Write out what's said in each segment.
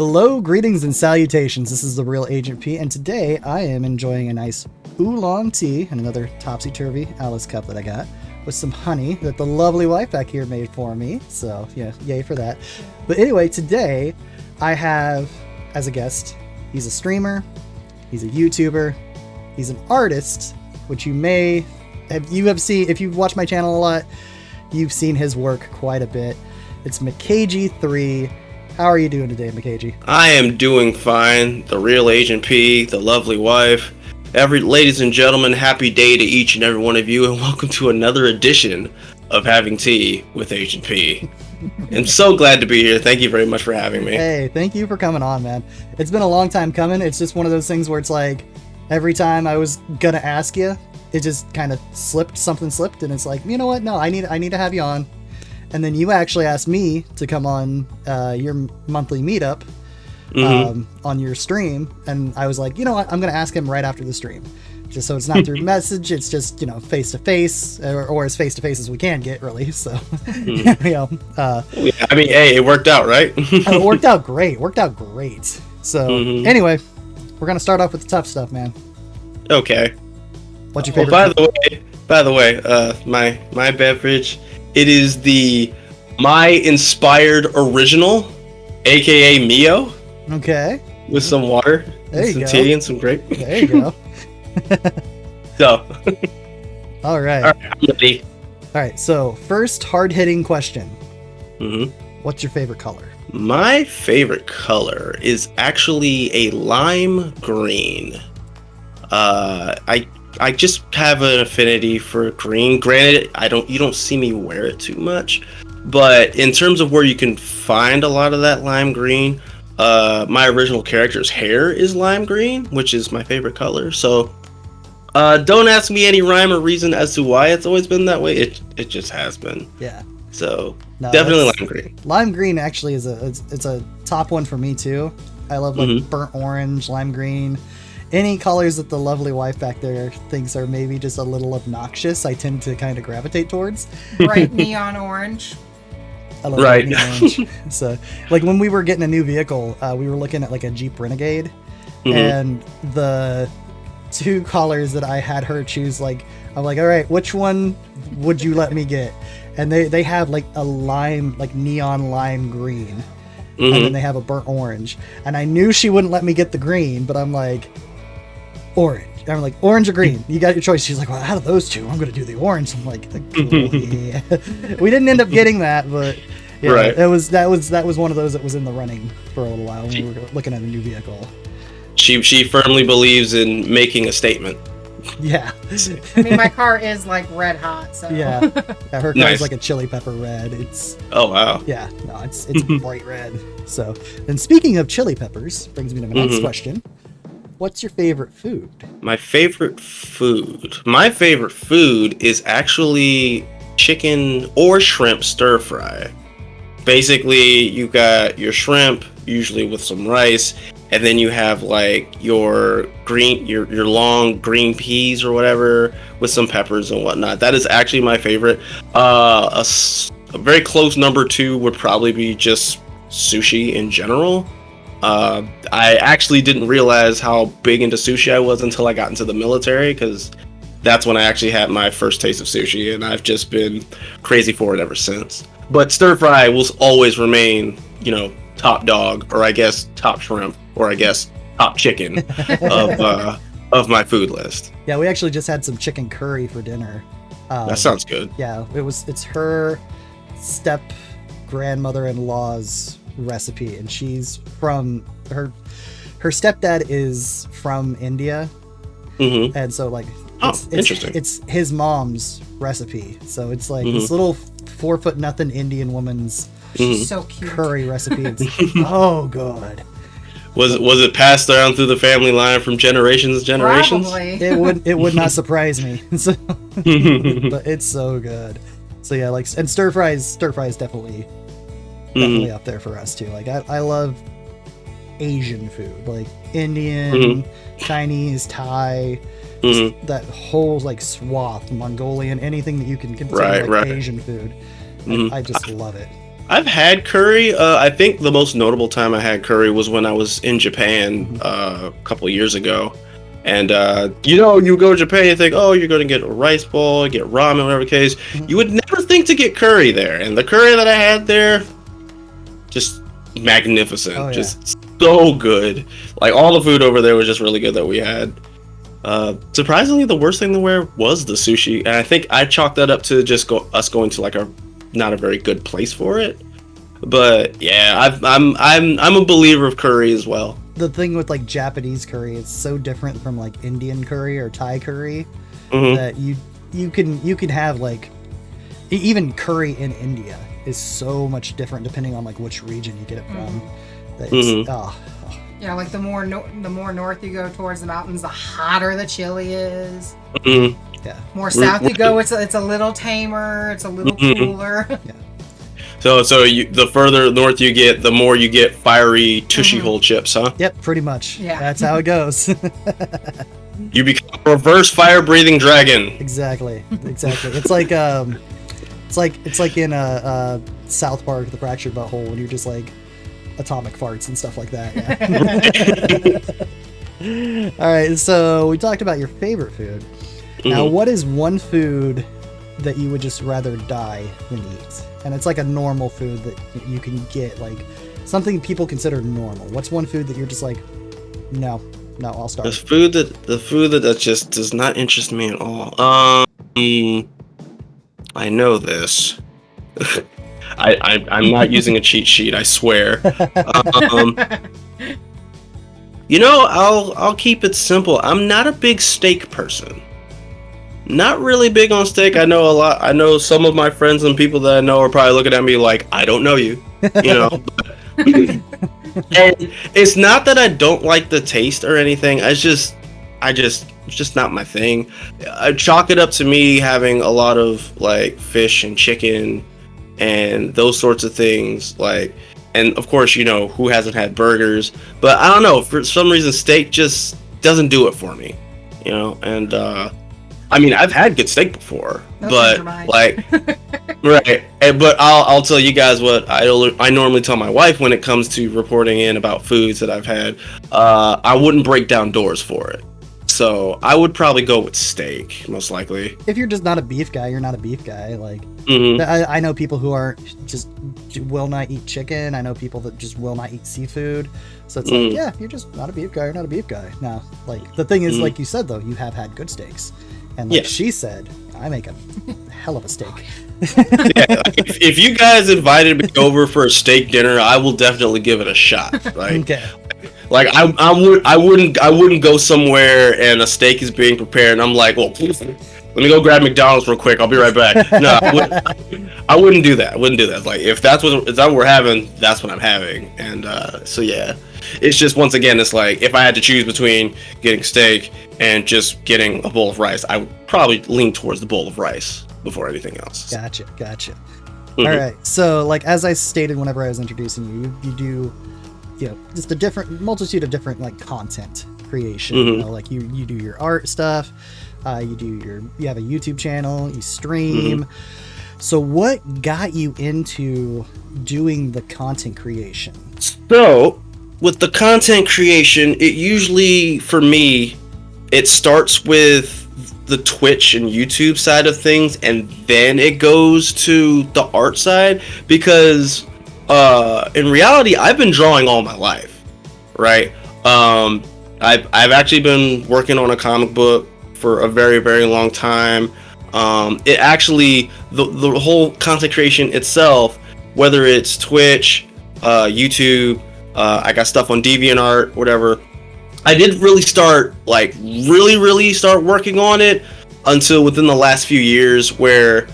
Hello, greetings and salutations. This is the Real Agent P, and today I am enjoying a nice oolong tea and another topsy-turvy Alice cup that I got with some honey that the lovely wife back here made for me. So, yeah, yay for that. But anyway, today I have as a guest, he's a streamer, he's a YouTuber, he's an artist, which you have seen, if you've watched my channel a lot, you've seen his work quite a bit. It's Mcagee3. How are you doing today, Mcagee? I am doing fine. The Real Agent P, the lovely wife. Ladies and gentlemen, happy day to each and every one of you, and welcome to another edition of Having Tea with Agent P. I'm so glad to be here. Thank you very much for having me. Hey, thank you for coming on, man. It's been a long time coming. It's just one of those things where it's like, every time I was gonna ask you, it just kind of something slipped, and it's like, you know what? No, I need to have you on. And then you actually asked me to come on your monthly meetup on your stream. And I was like, you know what? I'm going to ask him right after the stream. Just so it's not through message. It's just, face-to-face or as face-to-face as we can get, really. So, yeah, I mean, hey, it worked out, right? It worked out great. So anyway, we're going to start off with the tough stuff, man. Okay. What's your favorite? By the way, my beverage, it is the My Inspired Original, aka Mio. Okay. With some water, there and some tea, and some grape. There you go. So. All right. I'm ready. All right. So first hard-hitting question. Mm-hmm. What's your favorite color? My favorite color is actually a lime green. I just have an affinity for green. Granted, you don't see me wear it too much, but in terms of where you can find a lot of that lime green, my original character's hair is lime green, which is my favorite color. So, don't ask me any rhyme or reason as to why it's always been that way. It just has been. Yeah. So definitely lime green. Lime green actually is a top one for me too. I love like burnt orange, lime green. Any colors that the lovely wife back there thinks are maybe just a little obnoxious, I tend to kind of gravitate towards. Bright neon orange. I love bright neon orange. So, like when we were getting a new vehicle, we were looking at like a Jeep Renegade, and the two colors that I had her choose, like I'm like, all right, which one would you let me get? And they have like a lime, like neon lime green, and then they have a burnt orange. And I knew she wouldn't let me get the green, but I'm like, orange. I'm like, orange or green? You got your choice. She's like, well, out of those two, I'm going to do the orange. I'm like, cool, yeah. We didn't end up getting that, but yeah, right. That was one of those that was in the running for a little while when we were looking at a new vehicle. She firmly believes in making a statement. Yeah. I mean, my car is like red hot, so. Yeah, her car is like a chili pepper red. It's. Oh, wow. Yeah, no, it's bright red. So, and speaking of chili peppers, brings me to my next question. What's your favorite food? My favorite food is actually chicken or shrimp stir fry. Basically, you got your shrimp, usually with some rice, and then you have like your long green peas or whatever with some peppers and whatnot. That is actually my favorite. A very close number two would probably be just sushi in general. I actually didn't realize how big into sushi I was until I got into the military, because that's when I actually had my first taste of sushi, and I've just been crazy for it ever since. But stir fry will always remain, top dog, or I guess top shrimp, or I guess top chicken of my food list. Yeah, we actually just had some chicken curry for dinner. That sounds good. Yeah, it's her step grandmother-in-law's recipe, and she's from her stepdad is from India, and so like interesting. It's his mom's recipe, so it's like this little 4'0" Indian woman's so cute curry recipe. It's oh good. Was it passed down through the family line from generations to generations? Probably. It would not surprise me. So, but it's so good. So yeah, like, and stir fry is definitely up there for us too. Like I love Asian food, like Indian, Chinese, Thai, that whole like swath, Mongolian, anything that you can consider Asian food. I just love it. I've had curry. I think the most notable time I had curry was when I was in Japan a couple of years ago. And you go to Japan, you think, oh, you're going to get a rice bowl, get ramen, whatever the case. You would never think to get curry there. And the curry that I had there, just magnificent. Oh, yeah. Just so good. Like, all the food over there was just really good that we had. Surprisingly, the worst thing to wear was the sushi. And I think I chalked that up to just us going to like not a very good place for it. But yeah, I'm a believer of curry as well. The thing with like Japanese curry, it's so different from like Indian curry or Thai curry that you can have like even curry in India is so much different depending on like which region you get it from. That it's, Yeah, like the more north you go towards the mountains, the hotter the chili is. Yeah. More south you go, it's a little tamer, it's a little cooler. Yeah. So the further north you get, the more you get fiery tushy hole chips, huh? Yep, pretty much. Yeah. That's how it goes. You become a reverse fire breathing dragon. Exactly. It's like it's like in South Park, The Fractured Butthole, when you're just like atomic farts and stuff like that. Yeah. All right, so we talked about your favorite food. Now, what is one food that you would just rather die than eat? And it's like a normal food that you can get, like something people consider normal. What's one food that you're just like, no, I'll start. The food that just does not interest me at all. I know this. I'm not using a cheat sheet, I swear. I'll keep it simple. I'm not a big steak person. Not really big on steak. I know some of my friends and people that I know are probably looking at me like, I don't know you. And it's not that I don't like the taste or anything. It's just not my thing. I chalk it up to me having a lot of like fish and chicken and those sorts of things, like, and of course, who hasn't had burgers, but I don't know, for some reason steak just doesn't do it for me, and I mean, I've had good steak before, but like right, but I'll tell you guys what I normally tell my wife when it comes to reporting in about foods that I've had. I wouldn't break down doors for it. So I would probably go with steak, most likely. If you're just not a beef guy, you're not a beef guy. Like, I know people who will not eat chicken. I know people that just will not eat seafood. So it's like, yeah, you're just not a beef guy. You're not a beef guy. Now, like, the thing is, like you said, though, you have had good steaks. And like she said, I make a hell of a steak. Yeah, if you guys invited me over for a steak dinner, I will definitely give it a shot. Like, okay. Like I wouldn't go somewhere and a steak is being prepared and I'm like, well, please, let me go grab McDonald's real quick. I'll be right back. No, I wouldn't do that. Like, if that's what we're having, that's what I'm having. And so yeah, it's just, once again, it's like, if I had to choose between getting steak and just getting a bowl of rice, I would probably lean towards the bowl of rice before anything else. Gotcha. All right. So, like, as I stated whenever I was introducing you, you do, just a different multitude of different like content creation. Like you do your art stuff, you have a YouTube channel, you stream. So what got you into doing the content creation? So with the content creation, it usually, for me, it starts with the Twitch and YouTube side of things, and then it goes to the art side, because in reality, I've been drawing all my life, right? I've actually been working on a comic book for a very, very long time. It actually, the whole content creation itself, whether it's Twitch, YouTube, I got stuff on DeviantArt, whatever. I didn't really start, like, really start working on it until within the last few years, where,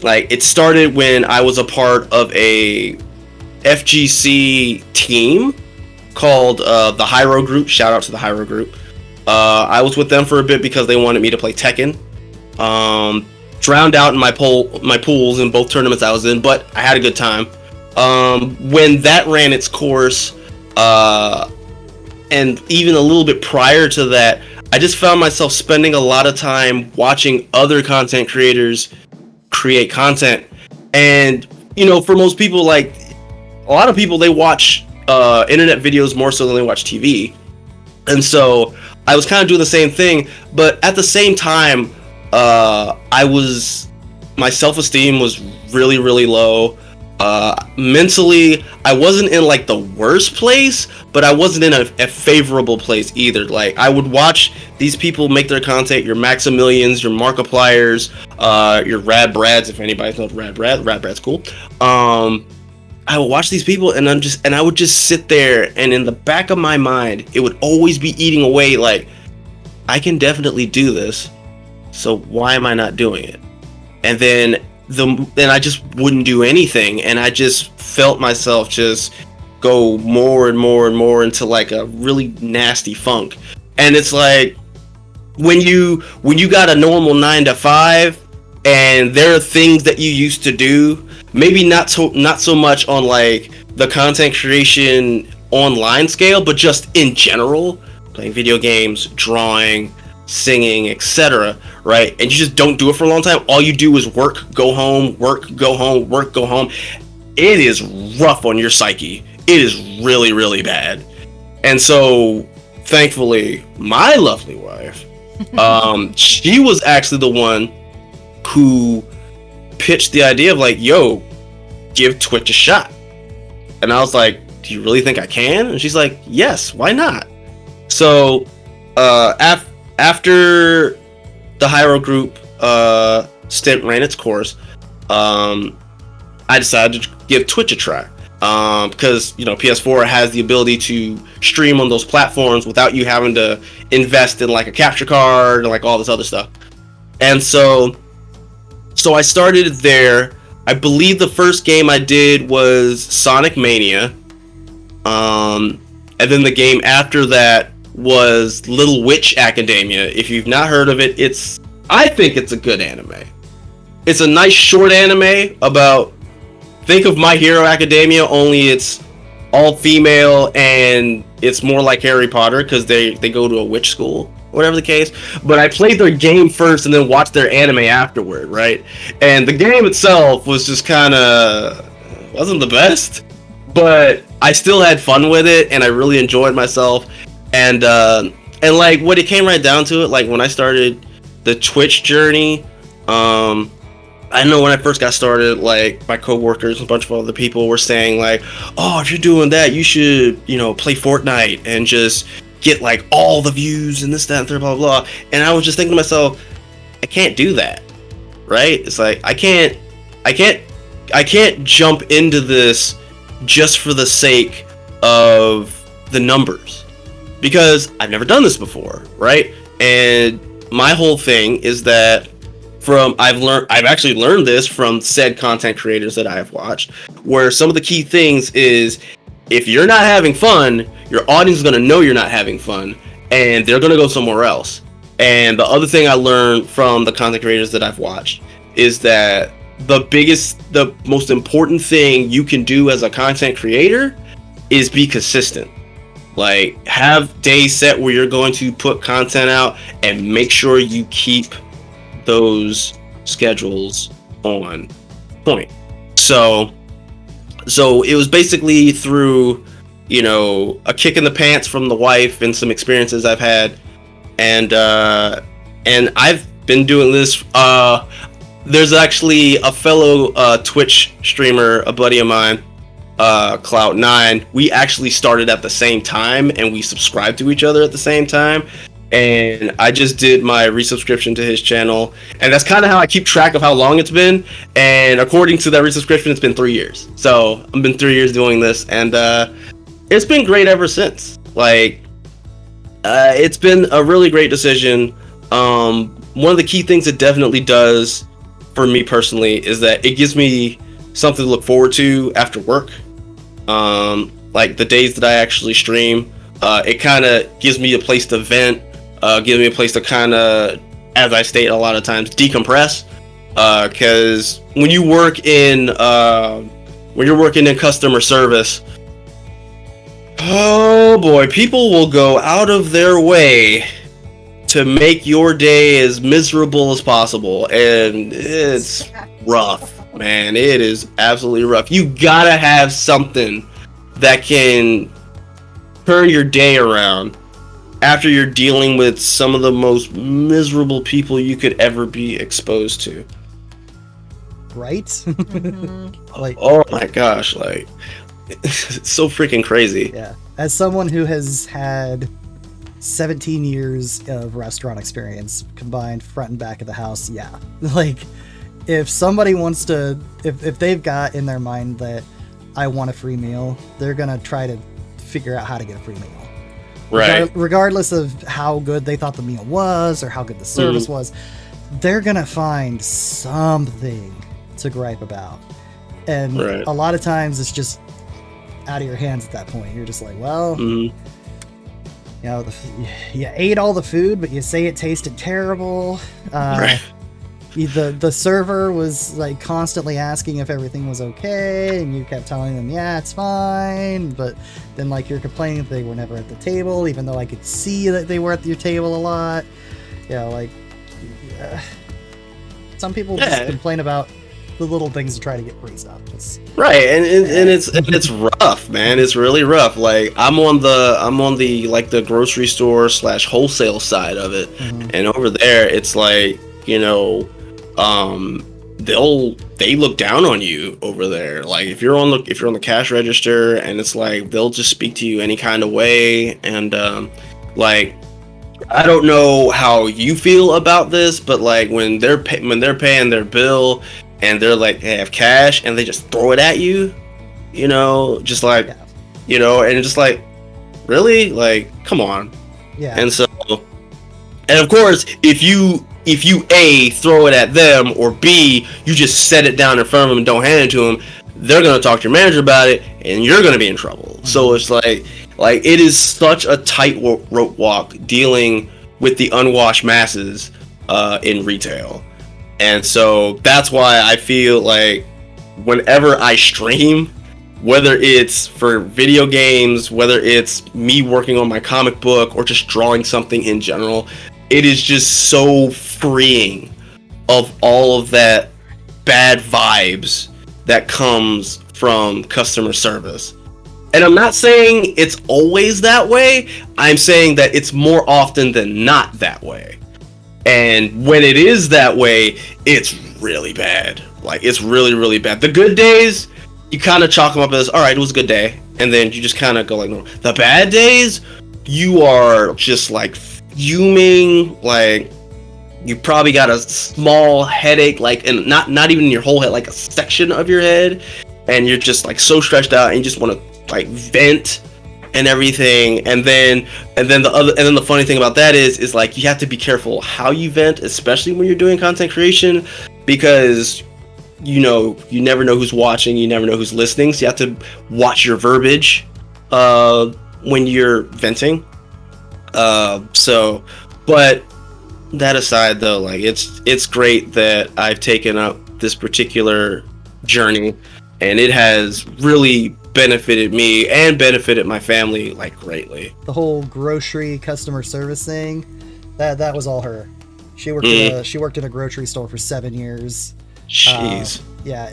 like, it started when I was a part of a FGC team called the Hyro Group. Shout out to the Hyro Group. I was with them for a bit because they wanted me to play Tekken. Drowned out in my pools in both tournaments I was in, but I had a good time. When that ran its course, and even a little bit prior to that, I just found myself spending a lot of time watching other content creators create content, And for most people, like a lot of people, they watch internet videos more so than they watch TV. And so I was kind of doing the same thing, but at the same time, my self-esteem was really, really low. Mentally, I wasn't in like the worst place, but I wasn't in a favorable place either. Like, I would watch these people make their content, your Maximilians, your Markipliers, your Rad Brads, if anybody's knows Rad Brad's cool. I would watch these people, and I would just sit there, and in the back of my mind, it would always be eating away. Like, I can definitely do this, so why am I not doing it? And then I just wouldn't do anything, and I just felt myself just go more and more and more into like a really nasty funk. And it's like when you got a normal 9 to 5, and there are things that you used to do, maybe not so much on like the content creation online scale, but just in general, playing video games, drawing, singing, etc., right? And you just don't do it for a long time. All you do is work, go home, work, go home, work, go home. It is rough on your psyche. It is really, really bad. And so, thankfully, my lovely wife, she was actually the one who pitched the idea of like, yo, give Twitch a shot. And I was like, do you really think I can? And she's like, yes, why not? So, after the Hyro Group stint ran its course, I decided to give Twitch a try, because PS4 has the ability to stream on those platforms without you having to invest in like a capture card and like all this other stuff. And so I started there. I believe the first game I did was Sonic Mania, and then the game after that was Little Witch Academia. If you've not heard of it, I think it's a good anime. It's a nice short anime about, think of My Hero Academia, only it's all female and it's more like Harry Potter because they go to a witch school, whatever the case. But I played their game first and then watched their anime afterward, right? And the game itself was just kind of wasn't the best, but I still had fun with it and I really enjoyed myself. And like what it came right down to it, like when I started the Twitch journey, I know when I first got started, like my coworkers and a bunch of other people were saying like, oh, if you're doing that, you should, play Fortnite and just get like all the views and this, that, and third, blah, blah, blah. And I was just thinking to myself, I can't do that, right? It's like, I can't jump into this just for the sake of the numbers, because I've never done this before, right? And my whole thing is that I've actually learned this from said content creators that I have watched, where some of the key things is, if you're not having fun, your audience is going to know you're not having fun, and they're going to go somewhere else. And the other thing I learned from the content creators that I've watched is that the most important thing you can do as a content creator is be consistent. Like, have days set where you're going to put content out and make sure you keep those schedules on point. So it was basically through, a kick in the pants from the wife and some experiences I've had. And I've been doing this. There's actually a fellow Twitch streamer, a buddy of mine, Cloud9. We actually started at the same time and we subscribed to each other at the same time. And I just did my resubscription to his channel, and that's kind of how I keep track of how long it's been. And according to that resubscription, it's been 3 years. So I've been 3 years doing this, and it's been great ever since. Like, it's been a really great decision. One of the key things it definitely does for me personally is that it gives me something to look forward to after work. Like the days that I actually stream, it kind of gives me a place to vent. Give me a place to kind of, as I state a lot of times, decompress. Because when you're working in customer service, oh boy, people will go out of their way to make your day as miserable as possible, and it's rough. man. It is absolutely rough. You gotta have something that can turn your day around after you're dealing with some of the most miserable people you could ever be exposed to. Right? Like, oh my gosh, like it's so freaking crazy. Yeah. As someone who has had 17 years of restaurant experience combined front and back of the house, yeah. Like, if somebody wants to, if they've got in their mind that I want a free meal, they're gonna try to figure out how to get a free meal. Right. Regardless of how good they thought the meal was or how good the service was, they're gonna find something to gripe about. And a lot of times it's just out of your hands at that point. You're just like, well, you know, you ate all the food, but you say it tasted terrible. The server was like constantly asking if everything was okay, and you kept telling them, yeah, it's fine, but then like you're complaining that they were never at the table, even though I could see that they were at your table a lot. Yeah, like some people just complain about the little things to try to get praised up. Right, and it's rough, man. It's really rough. Like I'm on the like the grocery store / wholesale side of it, and over there it's like, you know, they look down on you over there. Like if you're on the cash register, and it's like they'll just speak to you any kind of way, and like I don't know how you feel about this, but like when they're paying their bill and they're like, they have cash and they just throw it at you, you know, just like, you know, and it's just like, really, like, come on. Yeah. And so, and of course, if you A, throw it at them, or B, you just set it down in front of them and don't hand it to them, they're going to talk to your manager about it and you're going to be in trouble. So it's like it is such a tightrope walk dealing with the unwashed masses in retail. And so that's why I feel like whenever I stream, whether it's for video games, whether it's me working on my comic book or just drawing something in general, it is just so freeing of all of that bad vibes that comes from customer service. And I'm not saying it's always that way. I'm saying that it's more often than not that way. And when it is that way, it's really bad. Like, it's really, really bad. The good days, you kind of chalk them up as, all right, it was a good day. And then you just kind of go like, no. The bad days, you are just like fuming. Like, you probably got a small headache, like, and not even your whole head, like a section of your head. And you're just like so stretched out and you just want to like vent and everything. And then the funny thing about that is like you have to be careful how you vent, especially when you're doing content creation, because you know, you never know who's watching, you never know who's listening, so you have to watch your verbiage when you're venting. But that aside though, like it's great that I've taken up this particular journey, and it has really benefited me and benefited my family like greatly. The whole grocery customer service thing, that was all her. She worked in a grocery store for 7 years. Jeez. Yeah.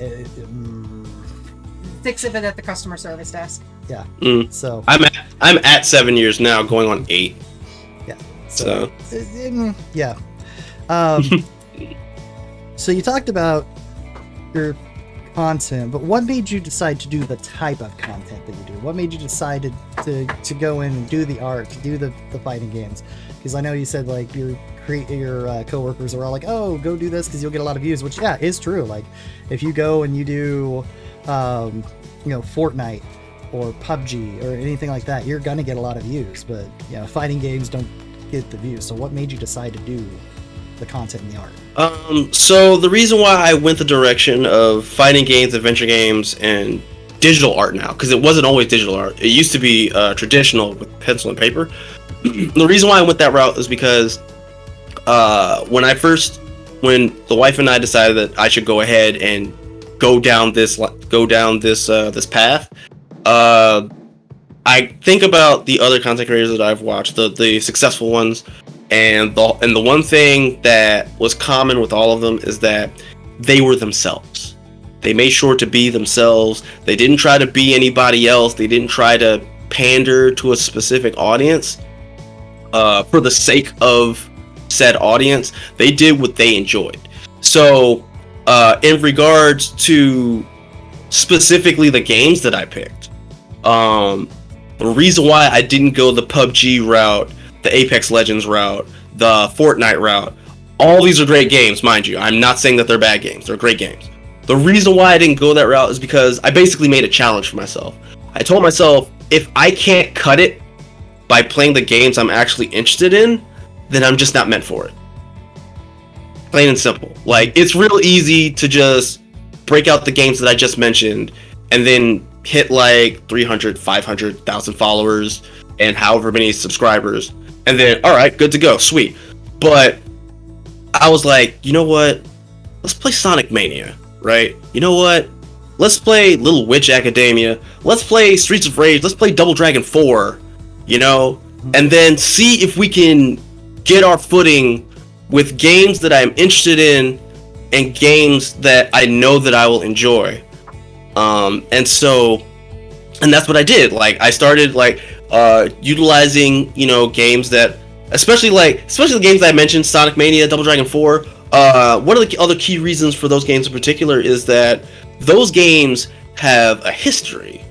6 of it at the customer service desk. Yeah. So I'm at 7 years now, going on 8. Yeah. So yeah. So you talked about your content, but what made you decide to do the type of content that you do? What made you decide to go in and do the art, to do the fighting games? Because I know you said like your coworkers are all like, oh, go do this because you'll get a lot of views, which is true. Like if you go and you do Fortnite or PUBG or anything like that, you're gonna get a lot of views, but fighting games don't get the views. So what made you decide to do the content and the art? So the reason why I went the direction of fighting games, adventure games, and digital art now, because it wasn't always digital art. It used to be traditional with pencil and paper. The reason why I went that route is because when the wife and I decided that I should go ahead and go down this path, I think about the other content creators that I've watched, the successful ones, and the one thing that was common with all of them is that they were themselves. They made sure to be themselves. They didn't try to be anybody else. They didn't try to pander to a specific audience for the sake of said audience. They did what they enjoyed. So in regards to specifically the games that I picked, the reason why I didn't go the PUBG route, the Apex Legends route, the Fortnite route, all these are great games, mind you. I'm not saying that they're bad games. They're great games. The reason why I didn't go that route is because I basically made a challenge for myself. I told myself, if I can't cut it by playing the games I'm actually interested in, then I'm just not meant for it. Plain and simple. Like, it's real easy to just break out the games that I just mentioned and then hit like 300, 500,000 followers and however many subscribers. And then, all right, good to go. Sweet. But I was like, you know what? Let's play Sonic Mania, right? You know what? Let's play Little Witch Academia. Let's play Streets of Rage. Let's play Double Dragon 4, you know? And then see if we can get our footing with games that I'm interested in and games that I know that I will enjoy. And that's what I did. Like, I started like utilizing, you know, games that, especially the games that I mentioned, Sonic Mania, Double Dragon 4. One of the other key reasons for those games in particular is that those games have a history.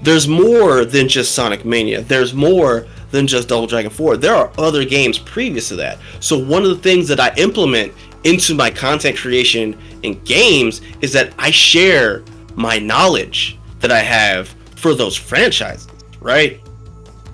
There's more than just Sonic Mania. There's more than just Double Dragon 4. There are other games previous to that. So one of the things that I implement into my content creation in games is that I share my knowledge that I have for those franchises, right?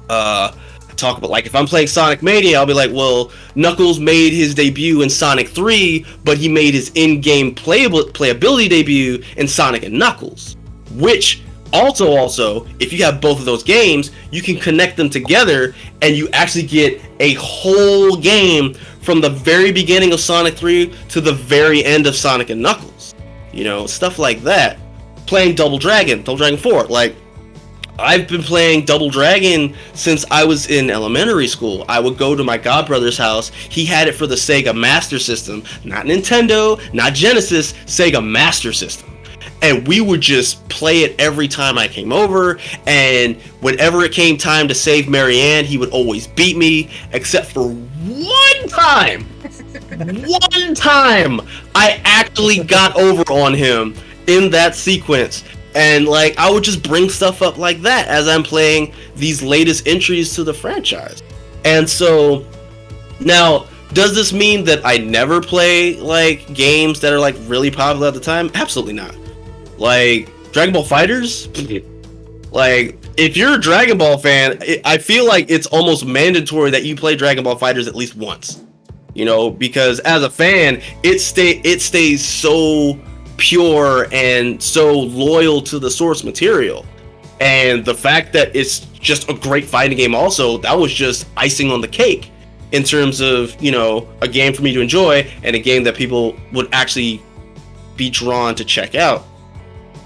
I talk about, like, if I'm playing Sonic Mania, I'll be like, well, Knuckles made his debut in Sonic 3, but he made his in-game playability debut in Sonic and Knuckles, which also, if you have both of those games, you can connect them together and you actually get a whole game from the very beginning of Sonic 3 to the very end of Sonic and Knuckles. You know, stuff like that. Playing Double Dragon 4, like, I've been playing Double Dragon since I was in elementary school. I would go to my godbrother's house. He had it for the Sega Master System, not Nintendo, not Genesis, Sega Master System. And we would just play it every time I came over, and whenever it came time to save Marianne, he would always beat me, except for one time. One time I actually got over on him in that sequence. And like, I would just bring stuff up like that as I'm playing these latest entries to the franchise. And so now, does this mean that I never play like games that are like really popular at the time? Absolutely not. Like Dragon Ball FighterZ, like, if you're a Dragon Ball fan, I feel like it's almost mandatory that you play Dragon Ball FighterZ at least once, you know, because as a fan, it stays so pure and so loyal to the source material. And the fact that it's just a great fighting game also, that was just icing on the cake in terms of, you know, a game for me to enjoy and a game that people would actually be drawn to check out.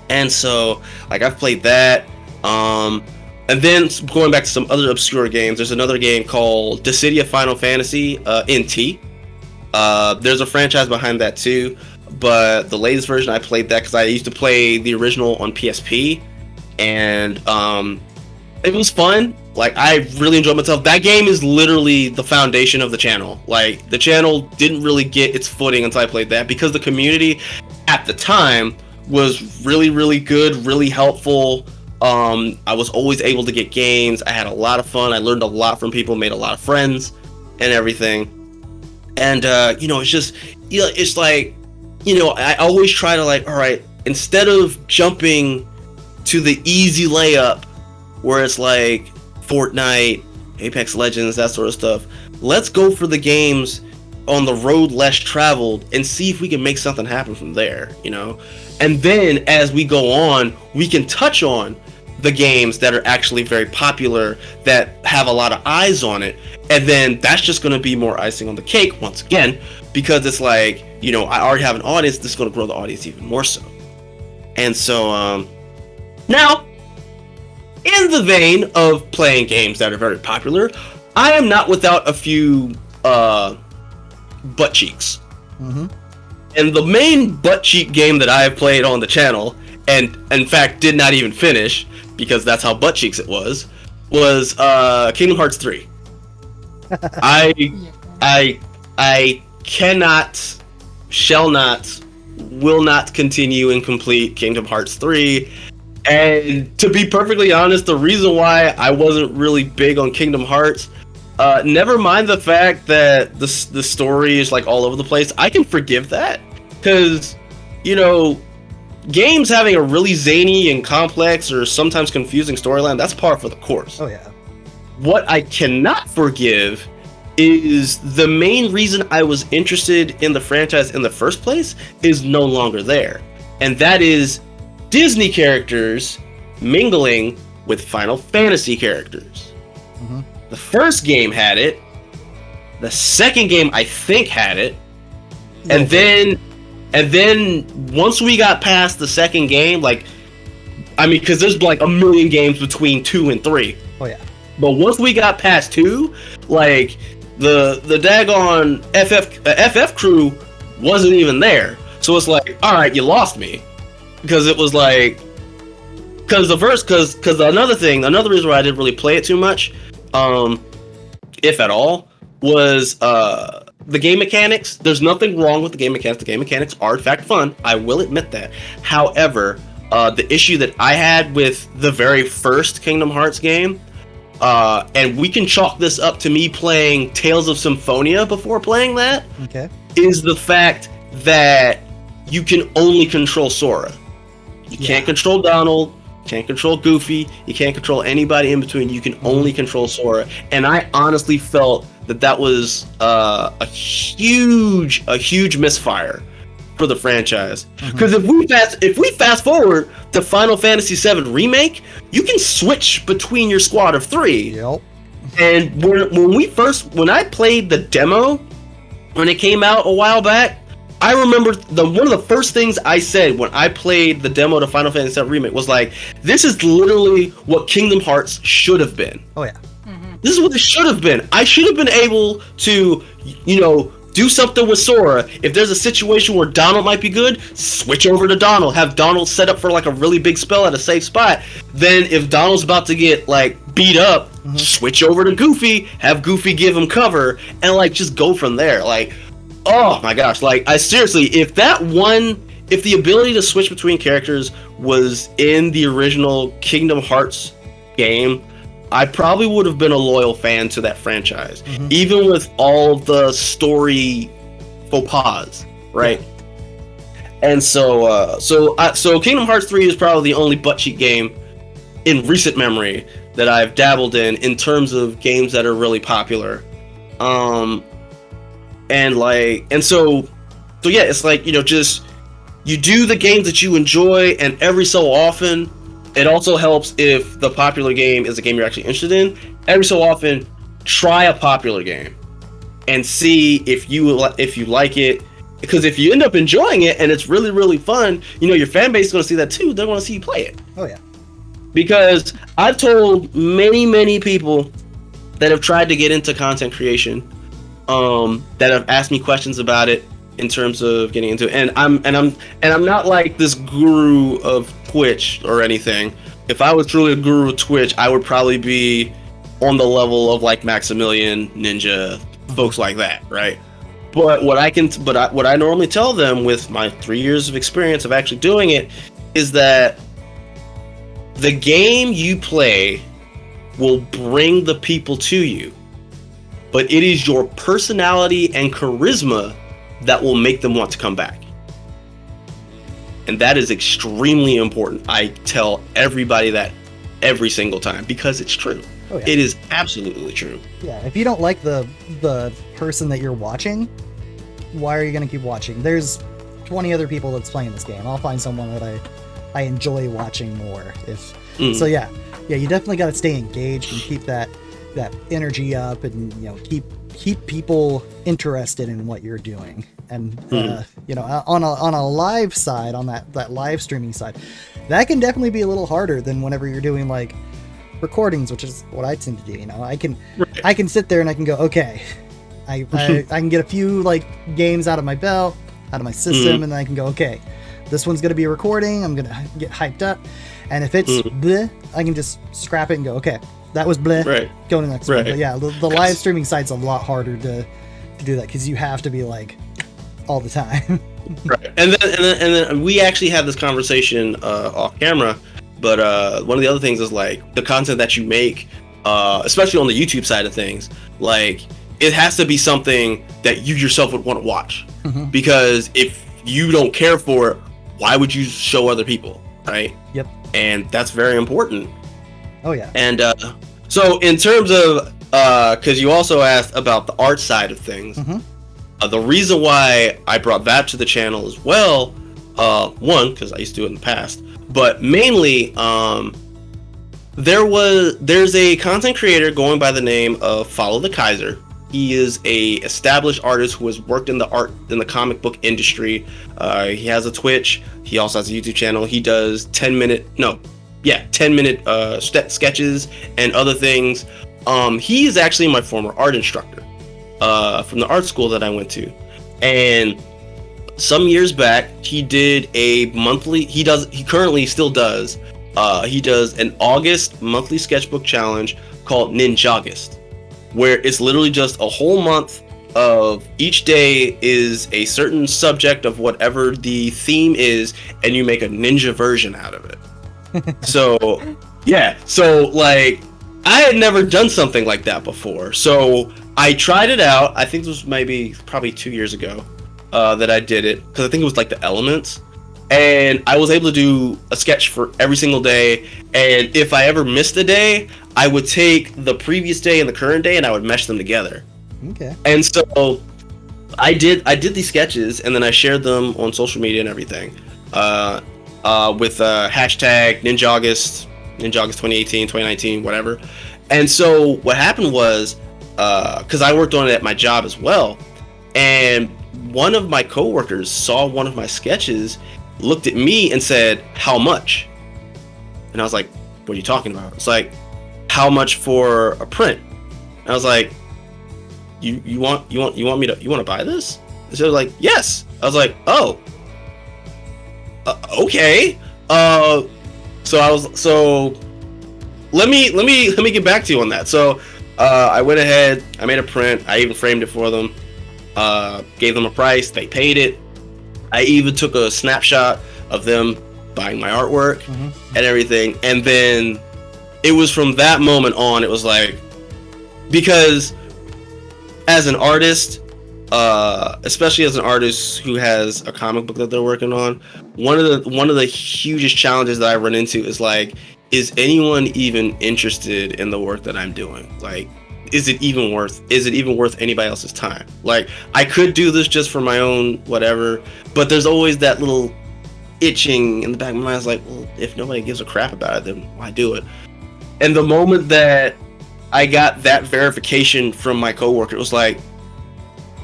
And so, like, I've played that. And then going back to some other obscure games, there's another game called Dissidia Final Fantasy NT. There's a franchise behind that too, but the latest version, I played that because I used to play the original on PSP, and it was fun. Like, I really enjoyed myself. That game is literally the foundation of the channel. Like, the channel didn't really get its footing until I played that, because the community at the time was really, really good, really helpful. I was always able to get games. I had a lot of fun. I learned a lot from people, made a lot of friends and everything. And you know, it's just, you know, it's like, you know, I always try to, like, all right, instead of jumping to the easy layup where it's like Fortnite, Apex Legends, that sort of stuff, let's go for the games on the road less traveled and see if we can make something happen from there, you know? And then as we go on, we can touch on the games that are actually very popular, that have a lot of eyes on it, and then that's just going to be more icing on the cake once again, because it's like, you know, I already have an audience, this is going to grow the audience even more so. And so now, in the vein of playing games that are very popular, I am not without a few butt cheeks. Mm-hmm. And the main butt cheek game that I have played on the channel, and in fact did not even finish because that's how butt cheeks it was Kingdom Hearts 3. I cannot, shall not, will not continue and complete Kingdom Hearts 3. And to be perfectly honest, the reason why I wasn't really big on Kingdom Hearts, never mind the fact that the story is like all over the place, I can forgive that. Because, you know, games having a really zany and complex or sometimes confusing storyline, that's par for the course. Oh, yeah. What I cannot forgive is the main reason I was interested in the franchise in the first place is no longer there. And that is Disney characters mingling with Final Fantasy characters. Mm-hmm. The first game had it. The second game, I think, had it. And then once we got past the second game, like, I mean, because there's like a million games between 2 and 3. Oh, yeah. But once we got past 2, like, the daggone FF crew wasn't even there. So it's like, all right, you lost me. Because it was like, because another reason why I didn't really play it too much, if at all, was the game mechanics. There's nothing wrong with the game mechanics. The game mechanics are in fact fun. I will admit that. However, the issue that I had with the very first Kingdom Hearts game, and we can chalk this up to me playing Tales of Symphonia before playing that, okay, is the fact that you can only control Sora. You can't control Donald, you can't control Goofy, you can't control anybody in between, you can only control Sora. And I honestly felt that was a huge misfire for the franchise. Because if we fast forward to Final Fantasy VII Remake, you can switch between your squad of 3. Yep. And when I played the demo when it came out a while back, I remember one of the first things I said when I played the demo to Final Fantasy VII Remake was like, this is literally what Kingdom Hearts should have been. Oh, yeah. This is what it should have been. I should have been able to, you know, do something with Sora. If there's a situation where Donald might be good, switch over to Donald. Have Donald set up for like a really big spell at a safe spot. Then if Donald's about to get like beat up, switch over to Goofy. Have Goofy give him cover and like just go from there. Like, oh my gosh! Like, I seriously, if the ability to switch between characters was in the original Kingdom Hearts game, I probably would have been a loyal fan to that franchise, even with all the story faux pas, right? Yeah. And so Kingdom Hearts 3 is probably the only butt cheek game in recent memory that I've dabbled in terms of games that are really popular. So yeah, it's like, you know, just you do the games that you enjoy, and every so often, it also helps if the popular game is a game you're actually interested in. Every so often, try a popular game and see if you like it. Because if you end up enjoying it and it's really, really fun, you know, your fan base is going to see that too. They're going to see you play it. Oh, yeah. Because I've told many, many people that have tried to get into content creation, that have asked me questions about it in terms of getting into it. And I'm not like this guru of Twitch or anything. If I was truly a guru of Twitch, I would probably be on the level of like Maximilian, Ninja, folks like that, right? But what I normally tell them with my 3 years of experience of actually doing it is that the game you play will bring the people to you, but it is your personality and charisma that will make them want to come back. And that is extremely important. I tell everybody that every single time because it's true. Oh, yeah. It is absolutely true. Yeah, if you don't like the person that you're watching, why are you going to keep watching? There's 20 other people that's playing this game. I'll find someone that I enjoy watching more. So yeah, you definitely got to stay engaged and keep that energy up, and you know, keep people interested in what you're doing. And you know, on a live side, on that live streaming side, that can definitely be a little harder than whenever you're doing like recordings, which is what I tend to do. You know, I can sit there and I can go, okay, I can get a few like games out of my belt. out of my system, and then I can go, okay, this one's gonna be a recording. I'm gonna get hyped up, and if it's bleh, I can just scrap it and go, okay, that was bleh. Right. Go to the next one. But yeah, the live streaming site's a lot harder to do that because you have to be like all the time. Right. And then we actually had this conversation off camera. But one of the other things is like the content that you make, especially on the YouTube side of things, like it has to be something that you yourself would want to watch. Because if you don't care for it, why would you show other people, right? Yep. And that's very important. Oh yeah. And so in terms of, because you also asked about the art side of things, the reason why I brought that to the channel as well, one, because I used to do it in the past, but mainly, there's a content creator going by the name of Follow the Kaiser. He is a established artist who has worked in the comic book industry. He has a Twitch. He also has a YouTube channel. He does 10-minute sketches and other things. He is actually my former art instructor from the art school that I went to, and some years back he did a monthly. He currently still does. He does an August monthly sketchbook challenge called Ninjagist, where it's literally just a whole month of each day is a certain subject of whatever the theme is, and you make a ninja version out of it. So yeah, so like I had never done something like that before, so I tried it out. I think this was probably 2 years ago that I did it, because I think it was like the elements, and I was able to do a sketch for every single day. And if I ever missed a day, I would take the previous day and the current day and I would mesh them together. Okay. And so I did these sketches, and then I shared them on social media and everything with hashtag Ninjagist 2018, 2019, whatever. And so what happened was, because I worked on it at my job as well, and one of my coworkers saw one of my sketches, looked at me and said, "How much?" And I was like, "What are you talking about?" It's like, "How much for a print?" And I was like, you want to buy this?" And so like, "Yes." I was like, "Oh, okay." So let me get back to you on that. So I went ahead, I made a print, I even framed it for them, gave them a price, they paid it. I even took a snapshot of them buying my artwork and everything. And then it was from that moment on, it was like, because as an artist, especially as an artist who has a comic book that they're working on, one of the hugest challenges that I run into is like, is anyone even interested in the work that I'm doing? Like, is it even worth anybody else's time? Like, I could do this just for my own whatever, but there's always that little itching in the back of my mind. It's like, well, if nobody gives a crap about it, then why do it? And the moment that I got that verification from my coworker, it was like,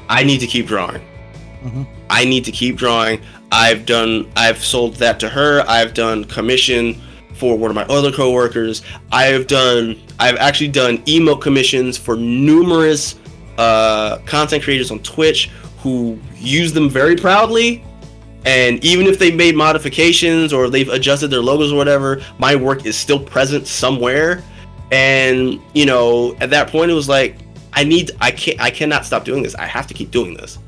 I need to keep drawing. I need to keep drawing. I've sold that to her. I've done commission for one of my other coworkers. I've actually done emote commissions for numerous content creators on Twitch who use them very proudly. And even if they've made modifications or they've adjusted their logos or whatever, my work is still present somewhere. And you know, at that point, it was like, I cannot stop doing this. I have to keep doing this.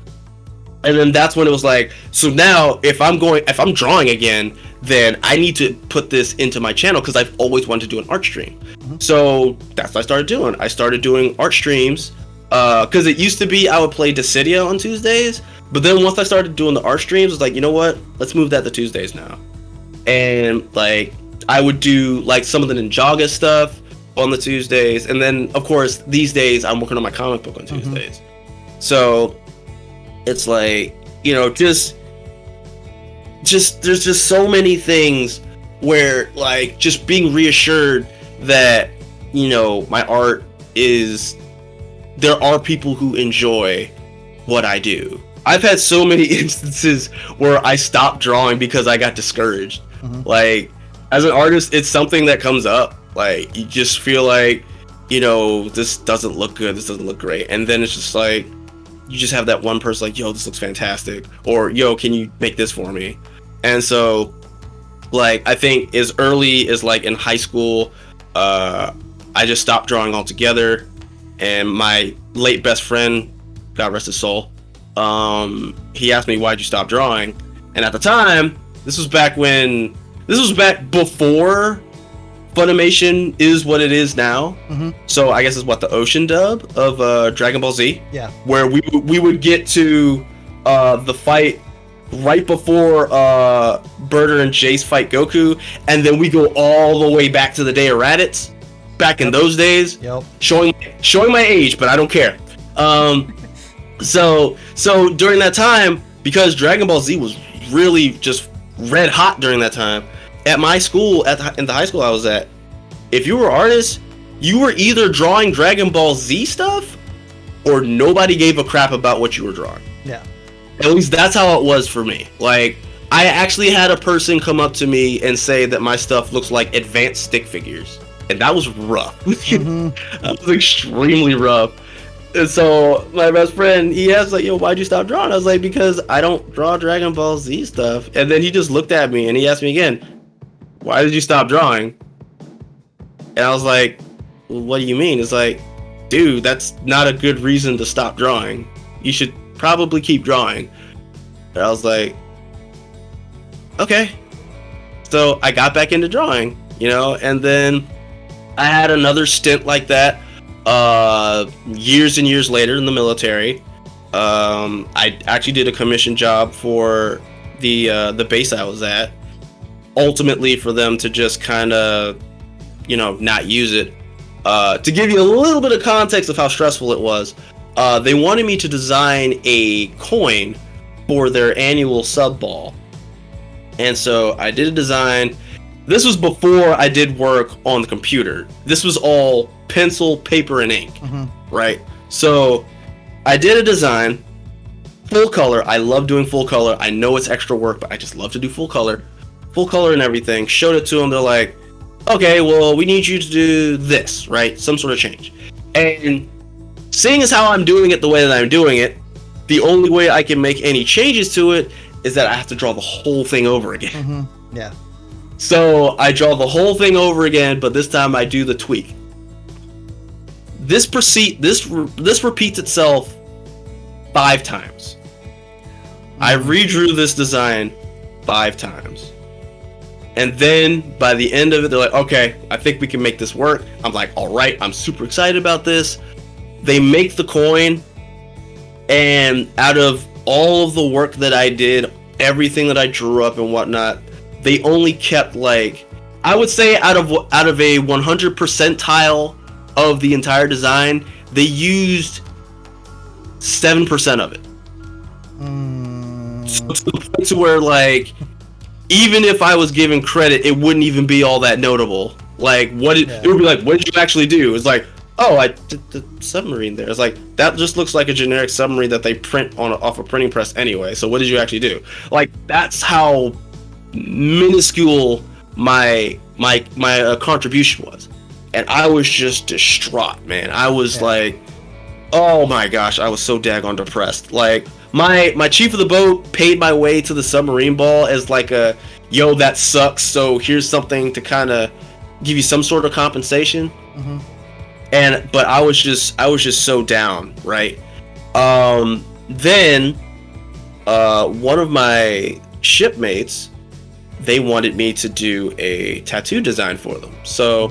And then that's when it was like, so now if I'm drawing again, then I need to put this into my channel, because I've always wanted to do an art stream. So that's what I started doing. I started doing art streams, because it used to be I would play Dissidia on Tuesdays, but then once I started doing the art streams, it's like, you know what? Let's move that to Tuesdays now. And like, I would do like some of the Ninjaga stuff on the Tuesdays, and then of course these days I'm working on my comic book on Tuesdays. So it's like, you know, just there's just so many things where like just being reassured that, you know, my art is, there are people who enjoy what I do. I've had so many instances where I stopped drawing because I got discouraged. Like, as an artist, it's something that comes up. Like, you just feel like, you know, this doesn't look good, this doesn't look great. And then it's just like, you just have that one person like, yo, this looks fantastic, or yo, can you make this for me? And so, like, I think as early as like in high school, I just stopped drawing altogether. And my late best friend, God rest his soul, he asked me, why'd you stop drawing? And at the time, this was back before Funimation is what it is now. So I guess it's what the Ocean dub of Dragon Ball Z. Yeah. Where we would get to the fight right before Burter and Jace fight Goku, and then we go all the way back to the day of Raditz. Back in those days, showing my age, but I don't care. So during that time, because Dragon Ball Z was really just red hot during that time, at my school, in the high school I was at, if you were an artist, you were either drawing Dragon Ball Z stuff, or nobody gave a crap about what you were drawing. Yeah. At least that's how it was for me. Like, I actually had a person come up to me and say that my stuff looks like advanced stick figures. And that was rough. That was extremely rough. And so my best friend, he asked like, yo, why'd you stop drawing? I was like, because I don't draw Dragon Ball Z stuff. And then he just looked at me and he asked me again, why did you stop drawing? And I was like, well, what do you mean? It's like, dude, that's not a good reason to stop drawing. You should probably keep drawing. And I was like, okay. So I got back into drawing, and then I had another stint like that years and years later in the military. I actually did a commission job for the base I was at, ultimately for them to just kind of, not use it. To give you a little bit of context of how stressful it was, they wanted me to design a coin for their annual sub ball. And so I did a design. This was before I did work on the computer. This was all pencil, paper, and ink, right? So I did a design, full color. I love doing full color. I know it's extra work, but I just love to do full color and everything. Showed it to them. They're like, okay, well, we need you to do this, right? Some sort of change. And seeing as how I'm doing it the way that I'm doing it, the only way I can make any changes to it is that I have to draw the whole thing over again. Yeah. So I draw the whole thing over again, but this time I do the tweak. This repeats itself 5 times. I redrew this design 5 times. And then by the end of it, they're like, okay, I think we can make this work. I'm like, all right, I'm super excited about this. They make the coin, and out of all of the work that I did, everything that I drew up and whatnot, they only kept, like, I would say out of a 100 percentile of the entire design, they used 7% of it. So to the point to where, like, even if I was given credit, it wouldn't even be all that notable. Like, it would be like, what did you actually do? It's like, oh, I did the submarine there. It's like, that just looks like a generic submarine that they print off a printing press anyway. So what did you actually do? Like, that's how minuscule my contribution was. And I was just distraught, man. I was like, oh my gosh, I was so daggone depressed. Like, my chief of the boat paid my way to the submarine ball as like a, yo, that sucks, so here's something to kind of give you some sort of compensation. But I was just so down, right? Then one of my shipmates, they wanted me to do a tattoo design for them. So,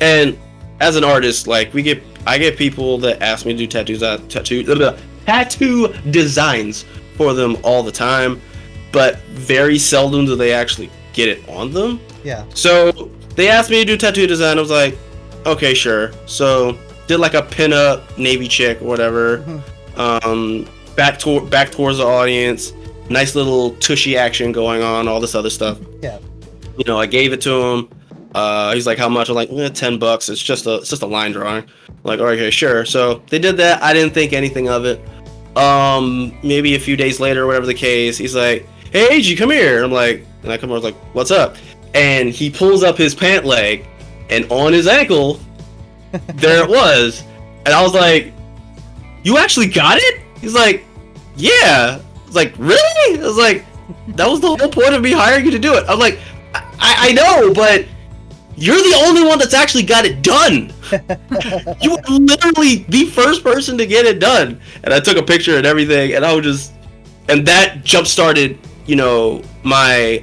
and as an artist, like, I get people that ask me to do tattoo designs for them all the time, but very seldom do they actually get it on them. Yeah. So they asked me to do tattoo design. I was like, okay, sure. So did like a pin-up Navy chick or whatever. Back towards the audience. Nice little tushy action going on, all this other stuff. Yeah. I gave it to him. He's like, how much? I'm like, $10. It's just a line drawing. I'm like, okay, sure. So they did that. I didn't think anything of it. Maybe a few days later, or whatever the case, he's like, hey, AG, come here. And I come over, I was like, what's up? And he pulls up his pant leg, and on his ankle, there it was. And I was like, you actually got it? He's like, yeah. I was like, really? I was like, that was the whole point of me hiring you to do it. I'm like, I know, but you're the only one that's actually got it done. You were literally the first person to get it done. And I took a picture and everything, and I was just, and that jump started, you know, my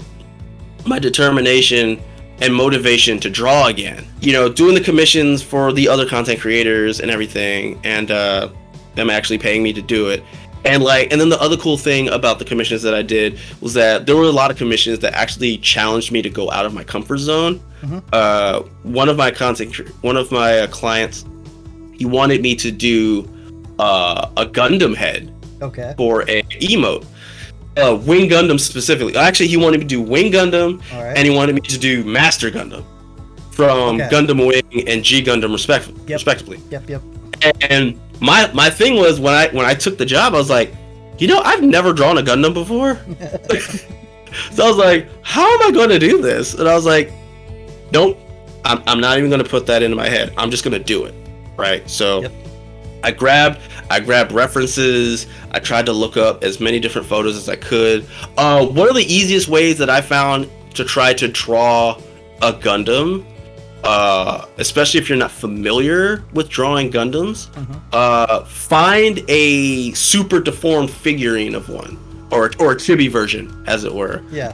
determination and motivation to draw again. You know, doing the commissions for the other content creators and everything, and them actually paying me to do it. And then the other cool thing about the commissions that I did was that there were a lot of commissions that actually challenged me to go out of my comfort zone. One of my clients, he wanted me to do a Gundam head for a emote. Wing Gundam specifically. Actually, he wanted me to do Wing Gundam, and he wanted me to do Master Gundam from Gundam Wing and G Gundam respectively. Yep. And my thing was, when I took the job, I was like, you know, I've never drawn a Gundam before. So I was like, how am I going to do this? And I was like, nope, I'm not even going to put that into my head. I'm just going to do it, right? So I grabbed references. I tried to look up as many different photos as I could. One of the easiest ways that I found to try to draw a Gundam, especially if you're not familiar with drawing Gundams, find a super deformed figurine of one, or a chibi version, as it were. Yeah.